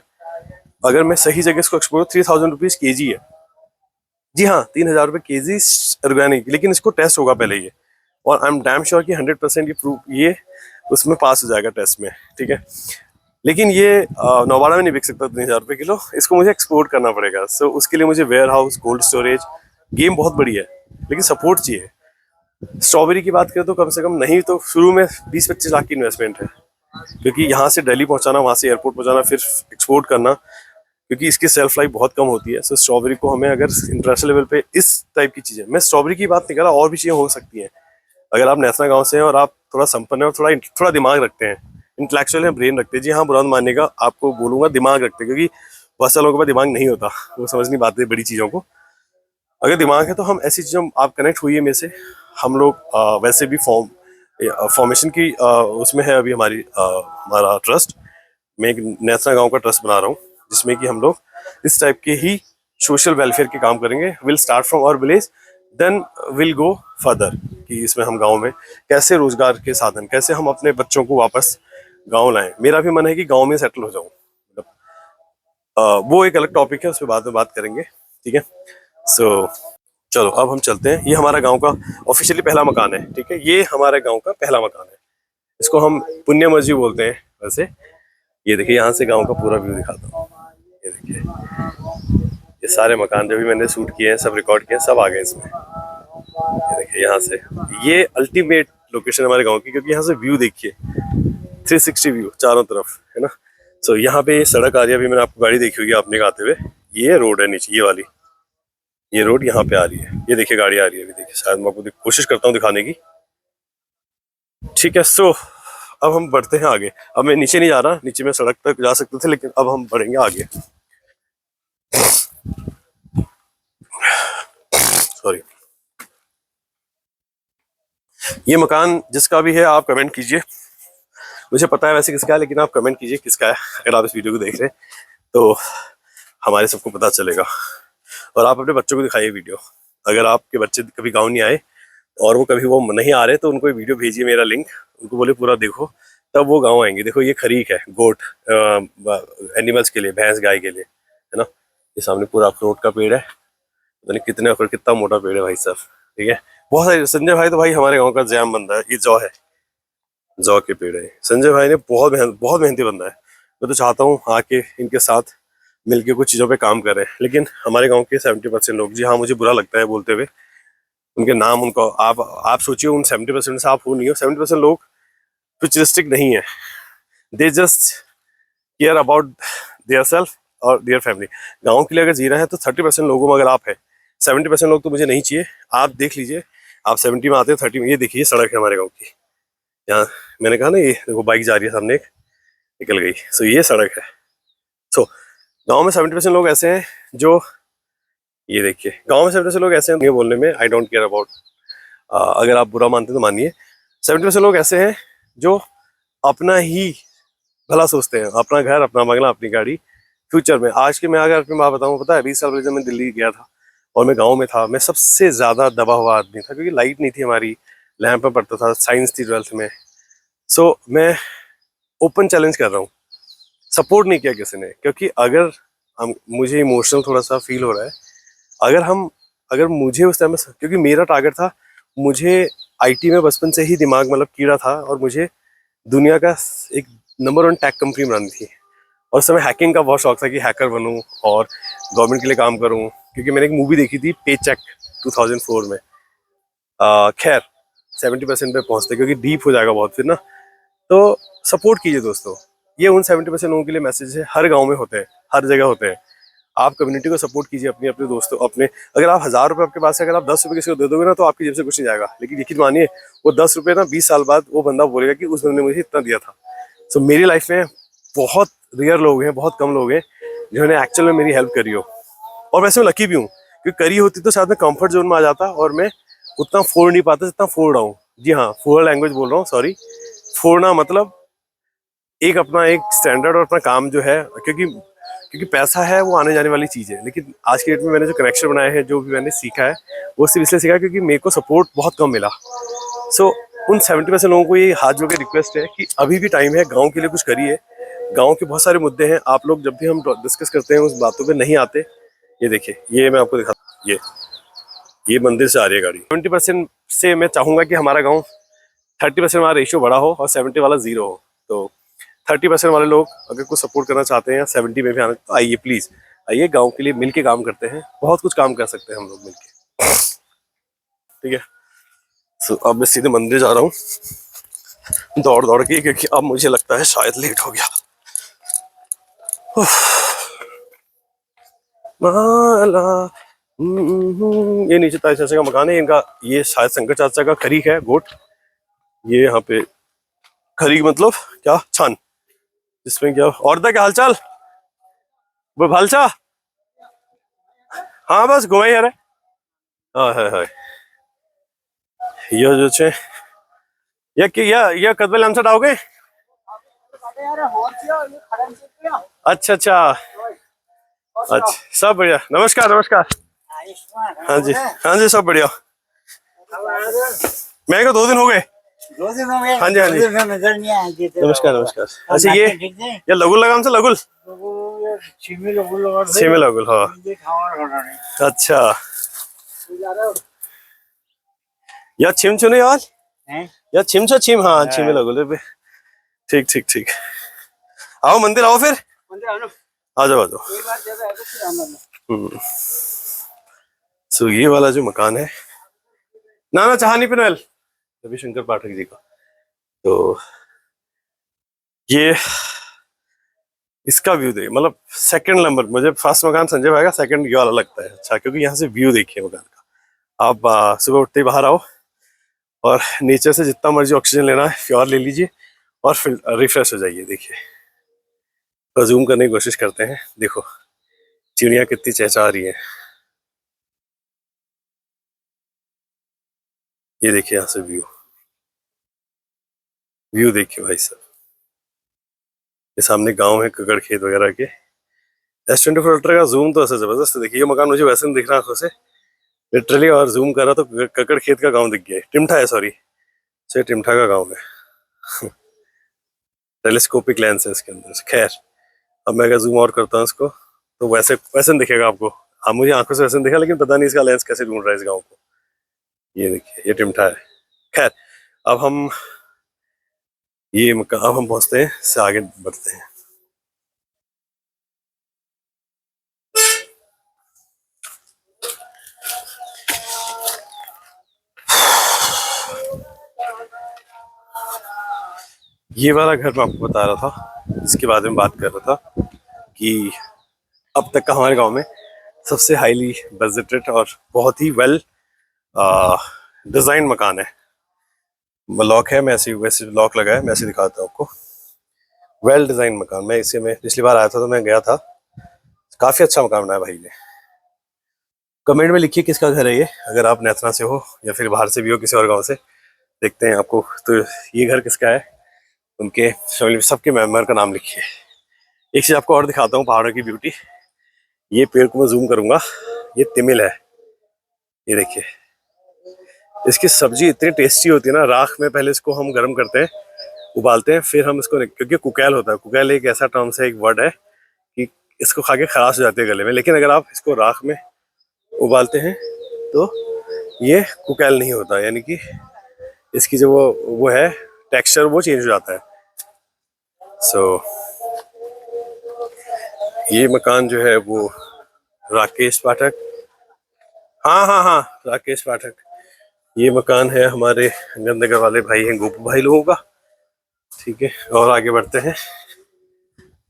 अगर मैं सही जगह इसको एक्सपोर्ट, 3,000 रुपीज kg है। जी हाँ, 3,000 रुपये kg ऑर्गेनिक। लेकिन इसको टेस्ट होगा पहले ये, और आई एम डैम श्योर कि 100% ये प्रूफ, ये उसमें पास हो जाएगा टेस्ट में, ठीक है। लेकिन ये नौबाड़ा में नहीं बिक सकता 3,000 रुपये किलो, इसको मुझे एक्सपोर्ट करना पड़ेगा। सो उसके लिए मुझे warehouse, cold storage, game बहुत बड़ी है, लेकिन सपोर्ट चाहिए। स्ट्रॉबेरी की बात करें तो कम से कम नहीं तो शुरू में 20-25 लाख की इन्वेस्टमेंट है, क्योंकि यहाँ से दिल्ली पहुँचाना, वहाँ से एयरपोर्ट पहुँचाना, फिर एक्सपोर्ट करना, क्योंकि इसकी सेल्फ लाइफ बहुत कम होती है। सो स्ट्रॉबेरी को हमें अगर इंटरनेशनल लेवल पे इस टाइप की चीज़ें, मैं स्ट्रॉबेरी की बात नहीं कर रहा, और भी चीज़ें हो सकती हैं। अगर आप नेसना गांव से हैं और आप थोड़ा संपन्न हैं और थोड़ा थोड़ा दिमाग रखते हैं, इंटेलेक्चुअल है, ब्रेन रखते हैं, जी हाँ, बुरा मानने का आपको बोलूंगा, दिमाग रखते हैं, क्योंकि बहुत सारे लोगों के पास दिमाग नहीं होता, वो समझ नहीं पाते बड़ी चीज़ों को। अगर दिमाग है तो हम ऐसी चीज़ों, आप कनेक्ट हुई है मेरे से। हम लोग वैसे भी फॉर्मेशन की उसमें है अभी हमारा ट्रस्ट। मैं एक नेसना गांव का ट्रस्ट बना रहा हूँ, जिसमें कि हम लोग इस टाइप के ही सोशल वेलफेयर के काम करेंगे। Will start from our village, then will go further, कि इसमें हम गांव में कैसे रोजगार के साधन, कैसे हम अपने बच्चों को वापस गांव लाएं। मेरा भी मन है कि गांव में सेटल हो जाऊं, मतलब वो एक अलग टॉपिक है, उस पर बाद में बात करेंगे, ठीक है। सो चलो अब हम चलते हैं। ये हमारा गांव का ऑफिशियली पहला मकान है, ठीक है। ये हमारे गांव का पहला मकान है, इसको हम पुण्य मस्जिद बोलते हैं वैसे। ये देखिए, यहाँ से गांव का पूरा व्यू दिखाता हूँ। ये देखिए, ये सारे मकान जो भी मैंने शूट किए हैं, सब रिकॉर्ड किए हैं, सब आ गए इसमें। ये देखिए, यहाँ से ये अल्टीमेट लोकेशन हमारे गांव की, क्योंकि यहाँ से व्यू देखिए, 360 व्यू चारों तरफ है ना। सो यहाँ पे ये सड़क आ रही है, अभी मैंने आपको गाड़ी देखी होगी आपने आते हुए, ये रोड है नीचे, ये वाली, ये रोड यहाँ पे आ रही है, ये देखिए गाड़ी आ रही है अभी, देखिए शायद मैं आपको कोशिश करता हूँ दिखाने की। ठीक है, सो अब हम बढ़ते हैं आगे। अब मैं नीचे नहीं जा रहा, नीचे में सड़क तक जा सकते थे, लेकिन अब हम बढ़ेंगे आगे। सॉरी। ये मकान जिसका भी है आप कमेंट कीजिए, मुझे पता है वैसे किसका है, लेकिन आप कमेंट कीजिए किसका है अगर आप इस वीडियो को देख रहे हैं, तो हमारे सबको पता चलेगा। और आप अपने बच्चों को दिखाइए वीडियो, अगर आपके बच्चे कभी गाँव नहीं आए और वो कभी वो नहीं आ रहे तो उनको वीडियो भेजिए, मेरा लिंक, उनको बोले पूरा देखो, तब वो गाँव आएंगे। देखो ये खरीक है, गोट एनिमल्स के लिए, भैंस गाय के लिए, है ना। ये सामने पूरा अखरोट का पेड़ है, पता नहीं कितने अखरोट, कितना मोटा पेड़ है भाई साहब। ठीक है, बहुत सारे। संजय भाई तो भाई हमारे गाँव का जैम बंदा है, ये जौ है, जौ के पेड़ है। संजय भाई ने बहुत मेहनती बंदा है। मैं तो चाहता हूँ आके इनके साथ मिलके कुछ चीज़ों पे काम करें, लेकिन हमारे गांव के 70% लोग, जी हाँ मुझे बुरा लगता है बोलते हुए उनके नाम, उनको आप सोचिए उन 70% से आप हो नहीं हो। 70% लोग फ्यूचरिस्टिक नहीं है, they just care about their self और देयर फैमिली। गाँव के लिए अगर जी रहे हैं तो 30% लोगों में अगर आप है, 70% लोग तो मुझे नहीं चाहिए। आप देख लीजिए, आप 70 में आते हो, 30 में। ये देखिए सड़क है हमारे गाँव की, यहाँ मैंने कहा ना, ये देखो बाइक जा रही है सामने, एक निकल गई। सो ये सड़क है। सो गांव में 70% लोग ऐसे हैं जो, ये देखिए गांव में 70% लोग ऐसे हैं, ये बोलने में आई डोंट केयर अबाउट, अगर आप बुरा मानते हैं तो मानिए। 70% लोग ऐसे हैं जो अपना ही भला सोचते हैं, अपना घर, अपना बंगला, अपनी गाड़ी, फ्यूचर में। आज के मैं अगर अपनी बात बताऊं, पता है 20 साल पहले जब मैं दिल्ली गया था और मैं गाँव में था, मैं सबसे ज्यादा दबा हुआ आदमी था, क्योंकि लाइट नहीं थी हमारी, लैंप में पढ़ता था, साइंस थी 12th में। सो मैं ओपन चैलेंज कर रहा हूँ, सपोर्ट नहीं किया किसी ने, क्योंकि अगर हम, मुझे इमोशनल थोड़ा सा फील हो रहा है, अगर मुझे उस टाइम में, क्योंकि मेरा टारगेट था, मुझे आईटी में बचपन से ही दिमाग मतलब कीड़ा था, और मुझे दुनिया का एक नंबर 1 टेक कंपनी बनानी थी। और उस समय हैकिंग का बहुत शौक था कि हैकर बनूं और गवर्नमेंट के लिए काम करूं, क्योंकि मैंने एक मूवी देखी थी पे चेक 2004 में। खैर 70% पे पहुंचते, क्योंकि डीप हो जाएगा बहुत फिर ना। तो सपोर्ट कीजिए दोस्तों, ये उन 70% लोगों के लिए मैसेज है, हर गांव में होते हैं, हर जगह होते हैं। आप कम्युनिटी को सपोर्ट कीजिए, अपने अपने दोस्तों, अपने, अगर आप 1000 रुपये आपके पास है, अगर आप 10 रुपये किसी को दे दोगे ना, तो आपकी जेब से कुछ नहीं जाएगा, लेकिन यकीन मानिए वो 10 रुपये ना 20 साल बाद वो बंदा बोलेगा कि उस बंदे ने मुझे इतना दिया था। सो मेरी लाइफ में बहुत रेयर लोग हैं, बहुत कम लोग हैं जिन्होंने एक्चुअल में मेरी हेल्प करी हो। और वैसे मैं लकी भी हूँ, क्योंकि करी होती तो शायद मैं कंफर्ट जोन में आ जाता और मैं उतना फोड़ नहीं पाता जितना फोड़ रहा हूँ। जी हाँ, फोड़ लैंग्वेज बोल रहा हूँ, सॉरी। फोड़ना मतलब एक अपना एक स्टैंडर्ड और अपना काम जो है, क्योंकि क्योंकि पैसा है वो आने जाने वाली चीज़ है, लेकिन आज के डेट में मैंने जो कनेक्शन बनाए हैं, जो भी मैंने सीखा है, वो सिर्फ इसलिए सीखा क्योंकि मेरे को सपोर्ट बहुत कम मिला। सो उन 70% लोगों को ये हाथ जोड़ के रिक्वेस्ट है कि अभी भी टाइम है, गाँव के लिए कुछ करिए। गाँव के बहुत सारे मुद्दे हैं, आप लोग जब भी हम डिस्कस करते हैं उस बातों पर नहीं आते। ये देखिए, ये मैं आपको दिखाता हूँ, ये मंदिर से आ रही है गाड़ी। 70% से मैं चाहूंगा कि हमारा गाँव 30% वाला रेशियो बड़ा हो और 70 वाला 0 हो। तो 30% वाले लोग अगर कुछ सपोर्ट करना चाहते हैं या 70 में भी आना, तो आइए प्लीज, आइए गांव के लिए मिलके काम करते हैं, बहुत कुछ काम कर सकते हैं हम लोग मिलके। ठीक है, तो अब मैं सीधे मंदिर जा रहा हूँ दौड़ दौड़ के, क्योंकि अब मुझे लगता है शायद लेट हो गया। माला ये नीचे ताई चाचा का मकान है इनका, ये शायद शंकर चाचा का खरीक है, गोट। ये यहाँ पे खरीक मतलब क्या, छान, जिसमें क्या और था, क्या हालचाल वो भालचा। हाँ बस घुमाई यार। हाँ है ये जो छे ये कि ये कदम हमसे डाओगे। अच्छा अच्छा अच्छा, सब बढ़िया, नमस्कार नमस्कार। हाँ जी हाँ जी, सब बढ़िया। मैं 2 दिन हो गए। 2 दिन हो गए? हाँ जी हाँ जी, नजर नहीं आए। नमस्कार नमस्कार। अच्छा ये लगुल लगाम से लगुल छिमी लगुल, हाँ अच्छा। या छिम चुने यार, या छिम छो छिम, हाँ छिमी लगुल। ठीक ठीक ठीक, आओ मंदिर आओ फिर, आ जाओ आ जाओ। सो ये वाला जो मकान है, ना ना चाह नहीं पिनवेल, रविशंकर पाठक जी का। तो ये इसका व्यू देखिए, मतलब सेकंड नंबर, मुझे फर्स्ट मकान संजय भाई का, सेकंड ये वाला लगता है अच्छा, क्योंकि यहाँ से व्यू देखिए मकान का। आप सुबह उठते ही बाहर आओ और नीचे से जितना मर्जी ऑक्सीजन लेना है प्योर ले लीजिए और फिर रिफ्रेश हो जाइए। देखिए, तो जूम करने की कोशिश करते हैं। देखो चिड़िया कितनी चहचहा रही है। ये देखिए यहाँ से व्यू, व्यू देखिए भाई साहब। ये सामने गांव है, ककड़ खेत वगैरह के। S24 अल्ट्रा का जूम तो ऐसा जबरदस्त है। देखिए ये मकान मुझे वैसे नहीं दिख रहा आंखों से, लिटरली, और जूम कर रहा तो ककड़ खेत का गांव दिख गया। टिमठा है, सॉरी, से टिमठा का गांव है। टेलीस्कोपिक लेंस है इसके अंदर। खैर, अब मैं अगर जूम और करता हूँ इसको तो वैसे वैसे नहीं दिखेगा आपको। हाँ, मुझे आंखों से वैसे नहीं दिखा, लेकिन पता नहीं इसका लेंस कैसे ढूंढ रहा है इस गाँव को। ये देखिए, ये टिमठा है। खैर, अब हम अब हम पहुंचते हैं, इससे आगे बढ़ते हैं। ये वाला घर मैं आपको बता रहा था, जिसके बारे में बात कर रहा था कि अब तक का हमारे गांव में सबसे हाईली बजटेड और बहुत ही वेल डिजाइन मकान है। लॉक है, मैं ऐसे वैसे लॉक लगा है, मैं ऐसे दिखाता हूँ आपको। वेल डिजाइन मकान, मैं इसे में पिछली बार आया था तो मैं गया था, काफी अच्छा मकान बनाया भाई ने। कमेंट में लिखिए किसका घर है ये, अगर आप नेत्रा से हो या फिर बाहर से भी हो, किसी और गांव से। देखते हैं आपको तो ये घर किसका है, उनके फैमिली सबके मेंबर का नाम लिखिए। एक चीज आपको और दिखाता हूँ, पहाड़ों की ब्यूटी। ये पेड़ को मैं जूम करूंगा, ये तिमिल है। ये देखिए, इसकी सब्जी इतनी टेस्टी होती है ना। राख में पहले इसको हम गर्म करते हैं, उबालते हैं, फिर हम इसको, क्योंकि कुकैल होता है, कुकैल एक ऐसा टर्म से एक वर्ड है कि इसको खा के खराश हो जाती है गले में। लेकिन अगर आप इसको राख में उबालते हैं तो ये कुकैल नहीं होता, यानी कि इसकी जो वो है टेक्सचर, वो चेंज हो जाता है। सो ये मकान जो है वो राकेश पाठक, हाँ हाँ हाँ, राकेश पाठक। ये मकान है हमारे गंदनगर वाले भाई हैं, गोपू भाई लोगों का। ठीक है, और आगे बढ़ते हैं।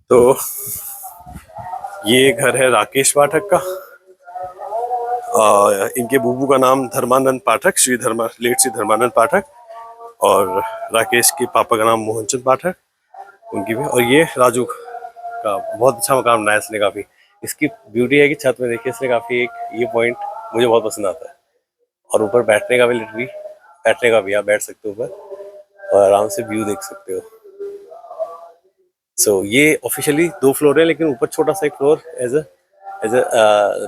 तो ये घर है राकेश पाठक का। इनके बूबू का नाम धर्मानंद पाठक, लेट श्री धर्मानंद पाठक। और राकेश के पापा का नाम मोहनचंद पाठक, उनकी भी। और ये राजू का बहुत अच्छा मकान बनाया इसने काफी। इसकी ब्यूटी है कि छत में देखिए इसने काफी एक, ये पॉइंट मुझे बहुत पसंद आता है। और ऊपर बैठने का भी, लिटरली बैठने का भी, आप बैठ सकते हो ऊपर और आराम से व्यू देख सकते हो। ये ऑफिशियली 2 फ्लोर है, लेकिन ऊपर छोटा सा एक फ्लोर एज ए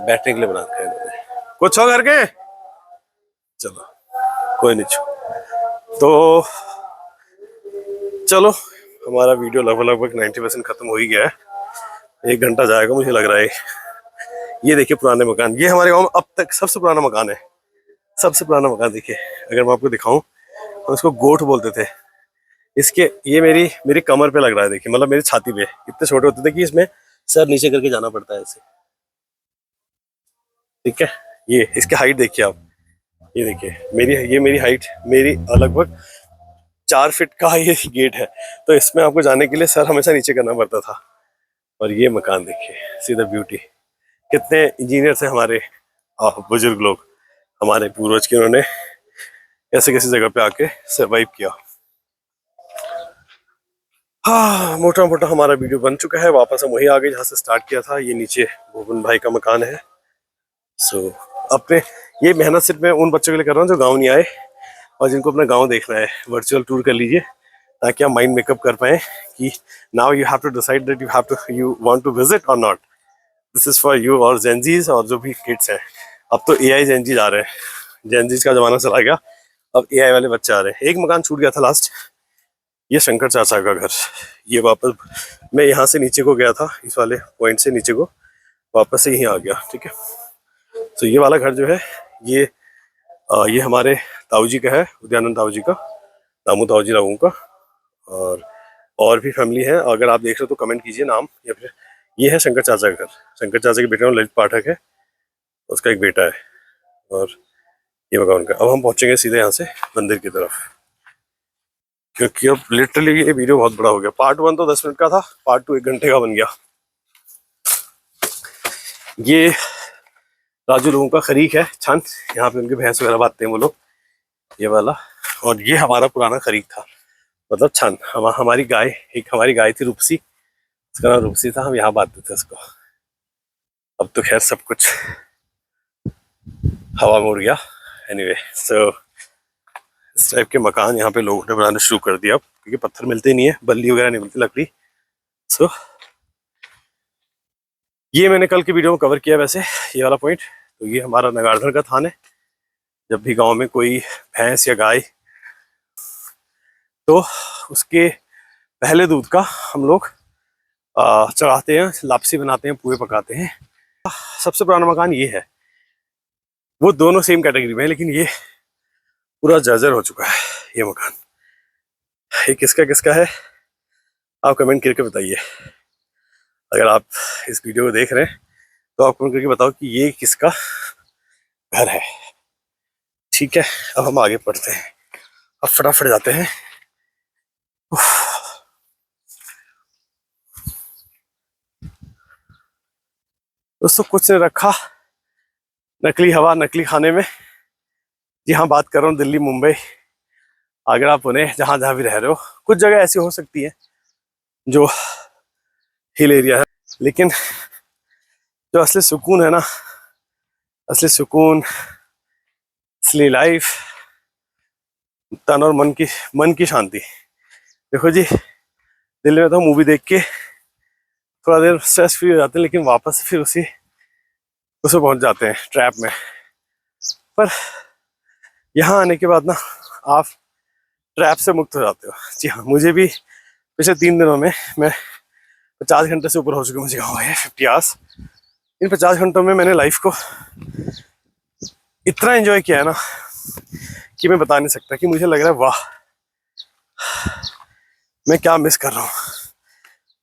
बैठने के लिए बना रखा है इन्होंने। कुछ हो करके, चलो कोई नहीं छो। तो चलो, हमारा वीडियो लगभग लगभग 90% खत्म हो ही गया है। 1 घंटा जाएगा मुझे लग रहा है। ये देखिए पुराने मकान, ये हमारे गांव में अब तक सबसे पुराना मकान है। सबसे पुराना मकान देखिए, अगर मैं आपको दिखाऊं तो इसको गोठ बोलते थे। इसके ये मेरी मेरी कमर पे लग रहा है, देखिए, मतलब मेरी छाती पे। इतने छोटे होते थे कि इसमें सर नीचे करके जाना पड़ता है ऐसे। ठीक है, ये इसकी हाइट देखिए आप। ये देखिए मेरी हाइट, मेरी लगभग 4 फीट का ये गेट है। तो इसमें आपको जाने के लिए सर हमेशा नीचे करना पड़ता था। और ये मकान देखिए, सीधा ब्यूटी। कितने इंजीनियर थे हमारे बुजुर्ग लोग, हमारे पूर्वज के, उन्होंने कैसे कैसे जगह पे आके सरवाइव किया। हाँ, मोटा मोटा हमारा वीडियो बन चुका है। वापस हम वही आ गए जहाँ से स्टार्ट किया था। ये नीचे भुवन भाई का मकान है। सो अपने ये मेहनत सिर्फ मैं उन बच्चों के लिए कर रहा हूँ जो गाँव नहीं आए और जिनको अपना गाँव देखना है। वर्चुअल टूर कर लीजिए ताकि आप माइंड मेकअप कर पाए कि now you have to decide that you want to visit और not. This is for you और जेनजीज और जो भी किड्स हैं। अब तो एआई जेनजीज आ रहे हैं, जेनजीज का जमाना चला गया, अब एआई वाले बच्चे आ रहे हैं। एक मकान छूट गया था लास्ट, ये शंकर चाचा का घर। ये वापस मैं यहाँ से नीचे को गया था, इस वाले पॉइंट से नीचे को वापस से यहीं आ गया। ठीक है, तो ये वाला घर जो है ये ये हमारे ताऊ जी का है, उदयानंद ताऊ जी का, दामू ताऊ जी लोगों का। और भी फैमिली है, अगर आप देख रहे हो तो कमेंट कीजिए नाम। या फिर ये है शंकर चाचा का घर। शंकर चाचा के बेटे ललित पाठक है, उसका एक बेटा है। और ये मकान का। अब हम पहुंचेंगे सीधे यहाँ से मंदिर की तरफ। क्योंकि अब लिटरली ये वीडियो बहुत बड़ा हो गया। पार्ट 1 तो 10 मिनट का था, पार्ट 2 1 घंटे का बन गया। ये राजू लोगों का खरीक है छन, यहाँ पे उनके भैंस वगैरह बांधते हैं वो लोग, ये वाला। और ये हमारा पुराना खरीक था, मतलब छन। हमारी गाय, एक हमारी गाय थी रूपसी, उसका नाम रूपसी था, हम यहाँ बांधते थे उसको। अब तो खैर सब कुछ हवा में उड़ गया। एनीवे सो इस टाइप के मकान यहाँ पे लोगों ने बनाना शुरू कर दिया अब, क्योंकि पत्थर मिलते नहीं है, बल्ली वगैरह नहीं मिलती, लकड़ी। सो ये मैंने कल की वीडियो में कवर किया वैसे, ये वाला पॉइंट। तो ये हमारा नगाड़धर का थान है। जब भी गांव में कोई भैंस या गाय, तो उसके पहले दूध का हम लोग चढ़ाते हैं, लापसी बनाते हैं, पुए पकाते हैं। सबसे पुराना मकान ये है। वो दोनों सेम कैटेगरी में है, लेकिन ये पूरा जर्जर हो चुका है ये मकान। ये किसका किसका है आप कमेंट करके बताइए। अगर आप इस वीडियो को देख रहे हैं तो आप कमेंट करके बताओ कि ये किसका घर है। ठीक है, अब हम आगे बढ़ते हैं, अब फटाफट जाते हैं। दोस्तों कुछ ने रखा नकली हवा नकली खाने में। जी हाँ, बात कर रहा हूँ दिल्ली, मुंबई, आगरा, पुणे, जहाँ जहाँ भी रह रहे हो। कुछ जगह ऐसी हो सकती है जो हिल एरिया है, लेकिन जो असली सुकून है ना, असली सुकून, असली लाइफ, तन और मन की शांति। देखो जी, दिल्ली में तो मूवी देख के थोड़ा देर स्ट्रेस फ्री हो जाते हैं, लेकिन वापस फिर उसे पहुंच जाते हैं ट्रैप में। पर यहाँ आने के बाद ना आप ट्रैप से मुक्त हो जाते हो। जी हाँ, मुझे भी पिछले 3 दिनों में मैं 50 घंटे से ऊपर हो चुके मुझे गाँव है, 50 आवर्स। इन 50 घंटों में मैंने लाइफ को इतना एंजॉय किया है ना कि मैं बता नहीं सकता। कि मुझे लग रहा है वाह, मैं क्या मिस कर रहा हूँ।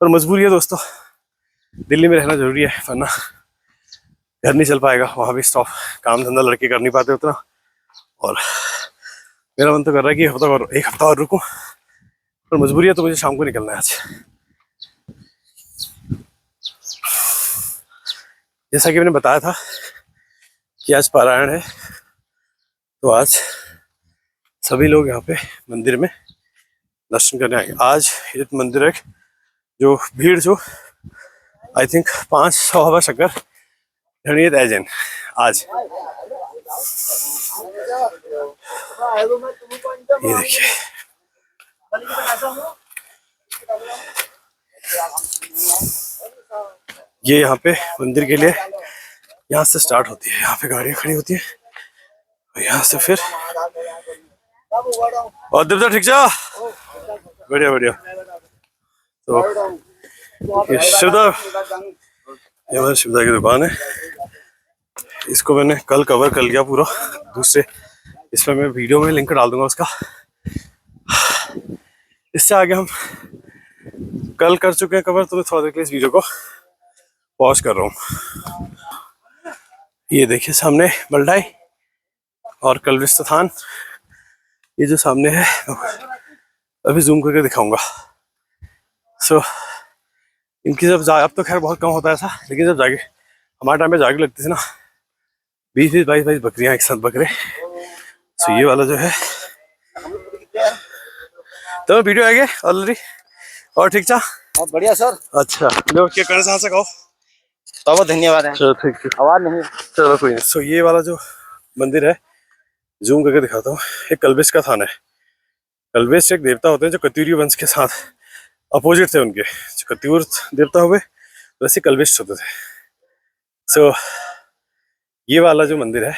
पर मजबूरी है दोस्तों, दिल्ली में रहना जरूरी है, वरना घर नहीं चल पाएगा। वहाँ भी स्टॉप, काम धंधा लड़के कर नहीं पाते उतना। और मेरा मन तो कर रहा है कि एक हफ्ता और रुकूं, पर मजबूरी है, तो मुझे शाम को निकलना है आज। जैसा कि मैंने बताया था कि आज पारायण है, तो आज सभी लोग यहाँ पे मंदिर में दर्शन करने आएंगे। आज ये मंदिर है जो भीड़ जो आई थिंक 500 हवा शक्कर धनियत एजेंट आज। ये देखिए, ये यहाँ पे मंदिर के लिए यहाँ से स्टार्ट होती है, यहाँ पे गाड़ियाँ खड़ी होती है, और यहाँ से फिर और देवता ठीक जा, बढ़िया बढ़िया। तो ये शिवदा, ये हमारे शिवदा की दुकान है। इसको मैंने कल कवर कर लिया पूरा दूसरे, इसमें मैं वीडियो में लिंक डाल दूंगा उसका। इससे आगे हम कल कर चुके हैं कवर, तो मैं थोड़ा देर के लिए इस वीडियो को पॉज कर रहा हूँ। ये देखिए सामने बल्डाई और कलविस्त थान, ये जो सामने है अभी जूम करके दिखाऊंगा। सो इनकी जब अब तो खैर बहुत कम होता है ऐसा, लेकिन जब जाके हमारे टाइम पे जाके लगती थी ना, 20-20, 22-22 बकरियां एक साथ बकरे। सो ये वाला जो है, तो वीडियो आ गया ऑलरेडी। और ठीक था, बढ़िया सर। अच्छा लो, क्या करना चाह सको, बहुत धन्यवाद है। चलो ठीक है, आवाज नहीं, चलो कोई नहीं। सो ये वाला जो मंदिर है, जूम करके दिखाता हूँ, एक कल्वेश का थान है। कल्वेश एक देवता होते हैं जो कत्यूरी वंश के साथ अपोजिट थे उनके। जो कत्यूर देवता हुए वैसे कल्वेश होते थे। सो ये वाला जो मंदिर है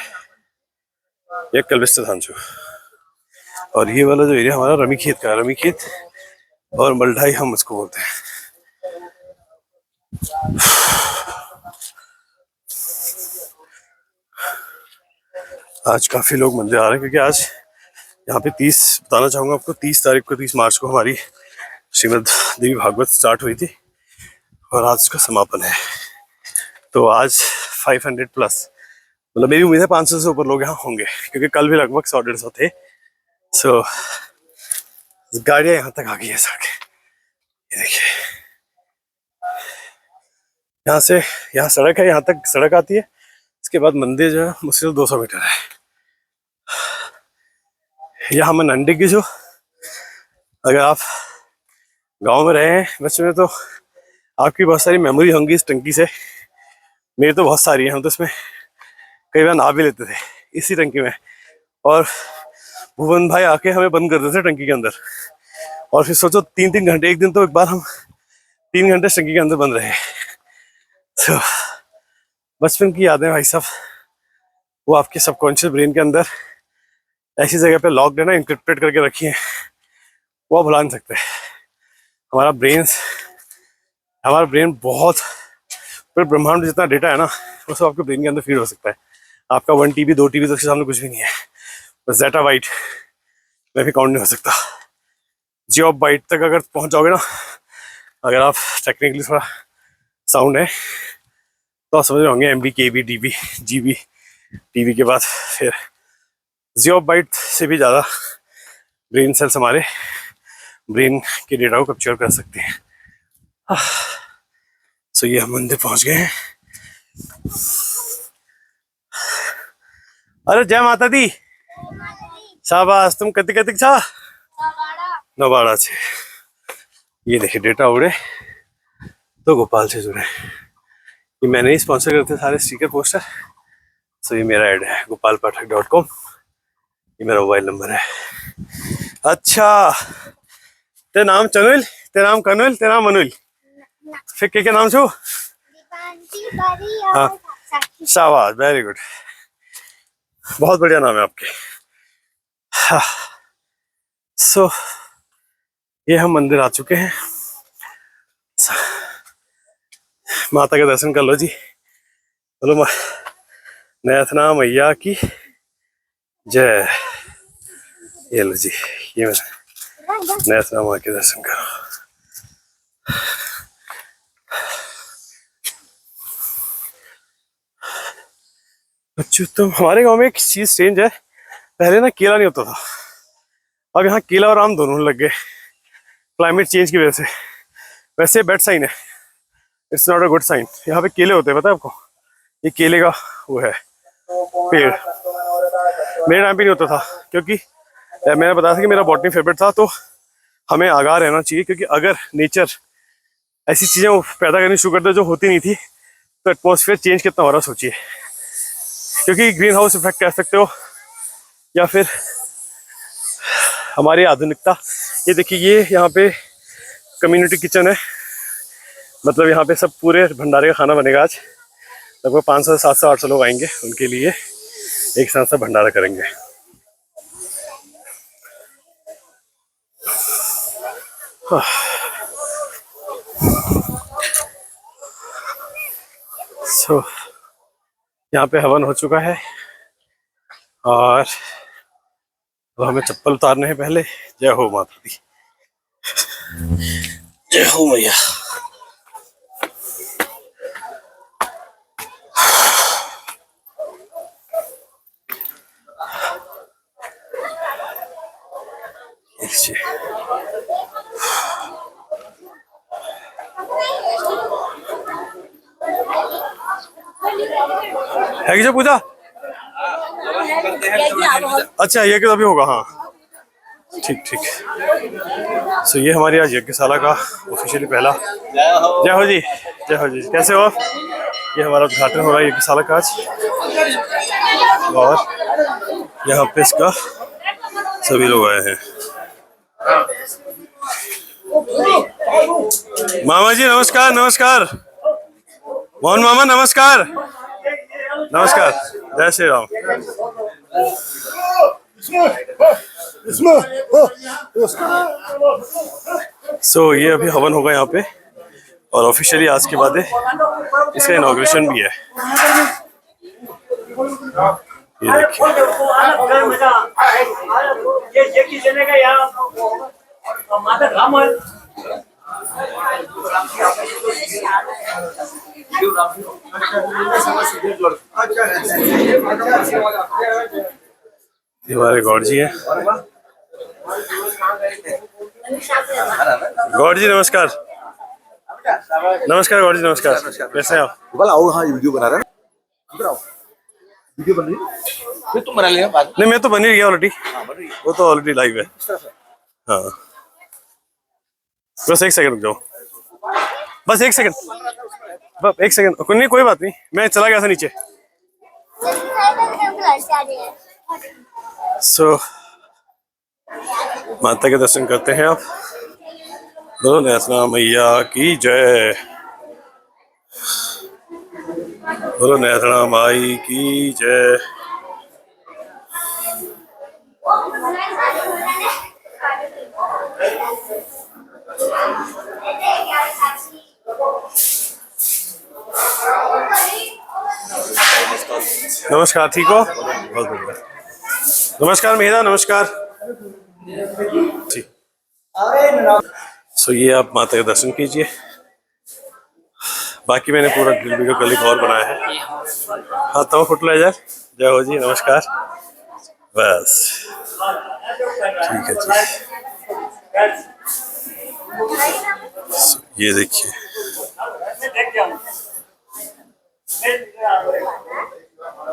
ये कल्वेश थान जो, और ये वाला जो एरिया हमारा रमीखेत का, रमीखेत और मल्ढाई हम उसको बोलते हैं। आज काफी लोग मंदिर आ रहे हैं, क्योंकि आज यहाँ पे 30, बताना चाहूंगा आपको, 30 तारीख को, 30 मार्च को हमारी श्रीमद् देवी भागवत स्टार्ट हुई थी, और आज का समापन है। तो आज 500 प्लस, मतलब मेरी उम्मीद है 500 से ऊपर लोग यहाँ होंगे, क्योंकि कल भी लगभग 100-150 थे। सो गाड़ियां यहाँ तक आ गई है सड़कें, ये देखिए। यहाँ से, यहाँ सड़क है, यहाँ तक सड़क आती है। इसके बाद मंदिर जो है मुश्किल 200 मीटर है। यहाँ मैं नंडी की जो, अगर आप गांव में रहे हैं बचपन में तो आपकी बहुत सारी मेमोरी होंगी इस टंकी से। मेरी तो बहुत सारी है, हम तो इसमें कई बार नहा भी लेते थे इसी टंकी में। और भुवन भाई आके हमें बंद कर देते थे टंकी के अंदर, और फिर सोचो 3-3 घंटे, एक दिन तो एक बार हम 3 घंटे टंकी के अंदर बंद रहे। तो बचपन की यादें भाई साहब, वो आपके सबकॉन्शियस ब्रेन के अंदर ऐसी जगह पे लॉक्ड है ना, इंक्रिप्टेड करके रखी है, वो आप भुला नहीं सकते। हमारा ब्रेन बहुत, पूरे ब्रह्मांड में जितना डेटा है ना वो सब आपके ब्रेन के अंदर फीड हो सकता है। आपका 1 TB 2 TB तो उसके सामने कुछ भी नहीं है। बस डेटा बाइट में भी काउंट नहीं हो सकता। जियो बाइट तक अगर पहुंच जाओगे ना, अगर आप टेक्निकली थोड़ा साउंड है तो आप समझ रहे होंगे, MB KB DB GB TB के बाद फिर जियो बाइट से भी ज़्यादा ब्रेन सेल्स हमारे ब्रेन के डेटा को कैप्चर कर सकते हैं। सो ये हम मंदिर पहुंच गए हैं। अरे जय माता दी, शाबाश। तुम कति कति छा नवाड़ा से। ये देखिए डेटा उड़े तो गोपाल से जुड़े, ये मैंने ही स्पॉन्सर करते सारे स्टिकर पोस्टर। सो ये मेरा ऐड है gopalpathak.com, ये मेरा मोबाइल नंबर है। अच्छा, ते नाम चनुल, ते नाम कनुल, ते नाम मनुल, फिर क्या नाम छो? हाँ, शाबाश, वेरी गुड, बहुत बढ़िया नाम है आपके। हाँ। सो ये हम मंदिर आ चुके हैं। माता के दर्शन कर लो जी। बोलो नैथना मैया की जय। ये लो जी, ये नैथना माँ के दर्शन करो। बच्चों, तो हमारे गांव में एक चीज स्ट्रेंज है, पहले ना केला नहीं होता था, अब यहाँ केला और आम दोनों लग गए क्लाइमेट चेंज की वजह से। वैसे बैड साइन है, it's not a good sign. यहाँ पे केले होते हैं, पता है आपको? ये केले का वो है पेड़। मेरे टाइम पे नहीं होता था, क्योंकि मैंने बताया था कि मेरा बॉटनी फेवरेट था। तो हमें आगाह रहना चाहिए, क्योंकि अगर नेचर ऐसी चीजें पैदा करनी शुरू कर दे जो होती नहीं थी, तो एटमॉस्फेयर चेंज कितना हो रहा सोचिए। क्योंकि ग्रीन हाउस इफेक्ट कह सकते हो, या फिर हमारी आधुनिकता। ये देखिए, ये यहाँ पे कम्युनिटी किचन है, मतलब यहाँ पे सब पूरे भंडारे का खाना बनेगा आज। लगभग 500 से 700 800 लोग आएंगे, उनके लिए एक साथ से भंडारा करेंगे। सो यहाँ पे हवन हो चुका है, और अब हमें चप्पल उतारने हैं पहले। जय हो माता दी, जय हो मैया। है कि पूजा? अच्छा, ये कि अभी होगा, हाँ ठीक ठीक। सो ये हमारी आज यज्ञशाला का ऑफिशियली पहला। जय हो जी, जय हो जी, कैसे हो आप? ये हमारा उद्घाटन हो रहा है यज्ञशाला का आज, और यहाँ पे इसका सभी लोग आए हैं। मामा जी नमस्कार, नमस्कार। मोहन मामा नमस्कार, नमस्कार, जय श्री राम। सो ये अभी हवन होगा यहाँ पे, और ऑफिशियली आज के बाद इसका इनॉग्रेशन भी है। ये देखिए, ये हमारे गौड़ जी हैं। गौड़ जी नमस्कार। नमस्कार गौड़ जी नमस्कार, कैसे हैं आप? बोला आओ, हाँ वीडियो बना रहा है ना, इधर आओ, वीडियो बन रही है, फिर तुम बना लेना बाद में। नहीं मैं तो बन ही गया ऑलरेडी, हाँ बन रही है वो तो ऑलरेडी लाइव है। इस तरह से। हाँ बस एक सेकंड रुक जाओ, बस एक सेकंड, बस एक सेकंड, कोई नहीं, कोई बात नहीं, मैं चला गया था नीचे। सो माता के दर्शन करते हैं आप। बोलो नैसना मैया की जय, बोलो नैसना माई की जय। नमस्कार, ठीक हो? बहुत बढ़िया। नमस्कार मेहरा, नमस्कार। ठीक। सो ये आप माता के दर्शन कीजिए। बाकी मैंने पूरा वीडियो कल एक और बनाया है। हाँ तब फुटलाइजर, जय हो जी, नमस्कार। बस ठीक है जी। So, ये देखिए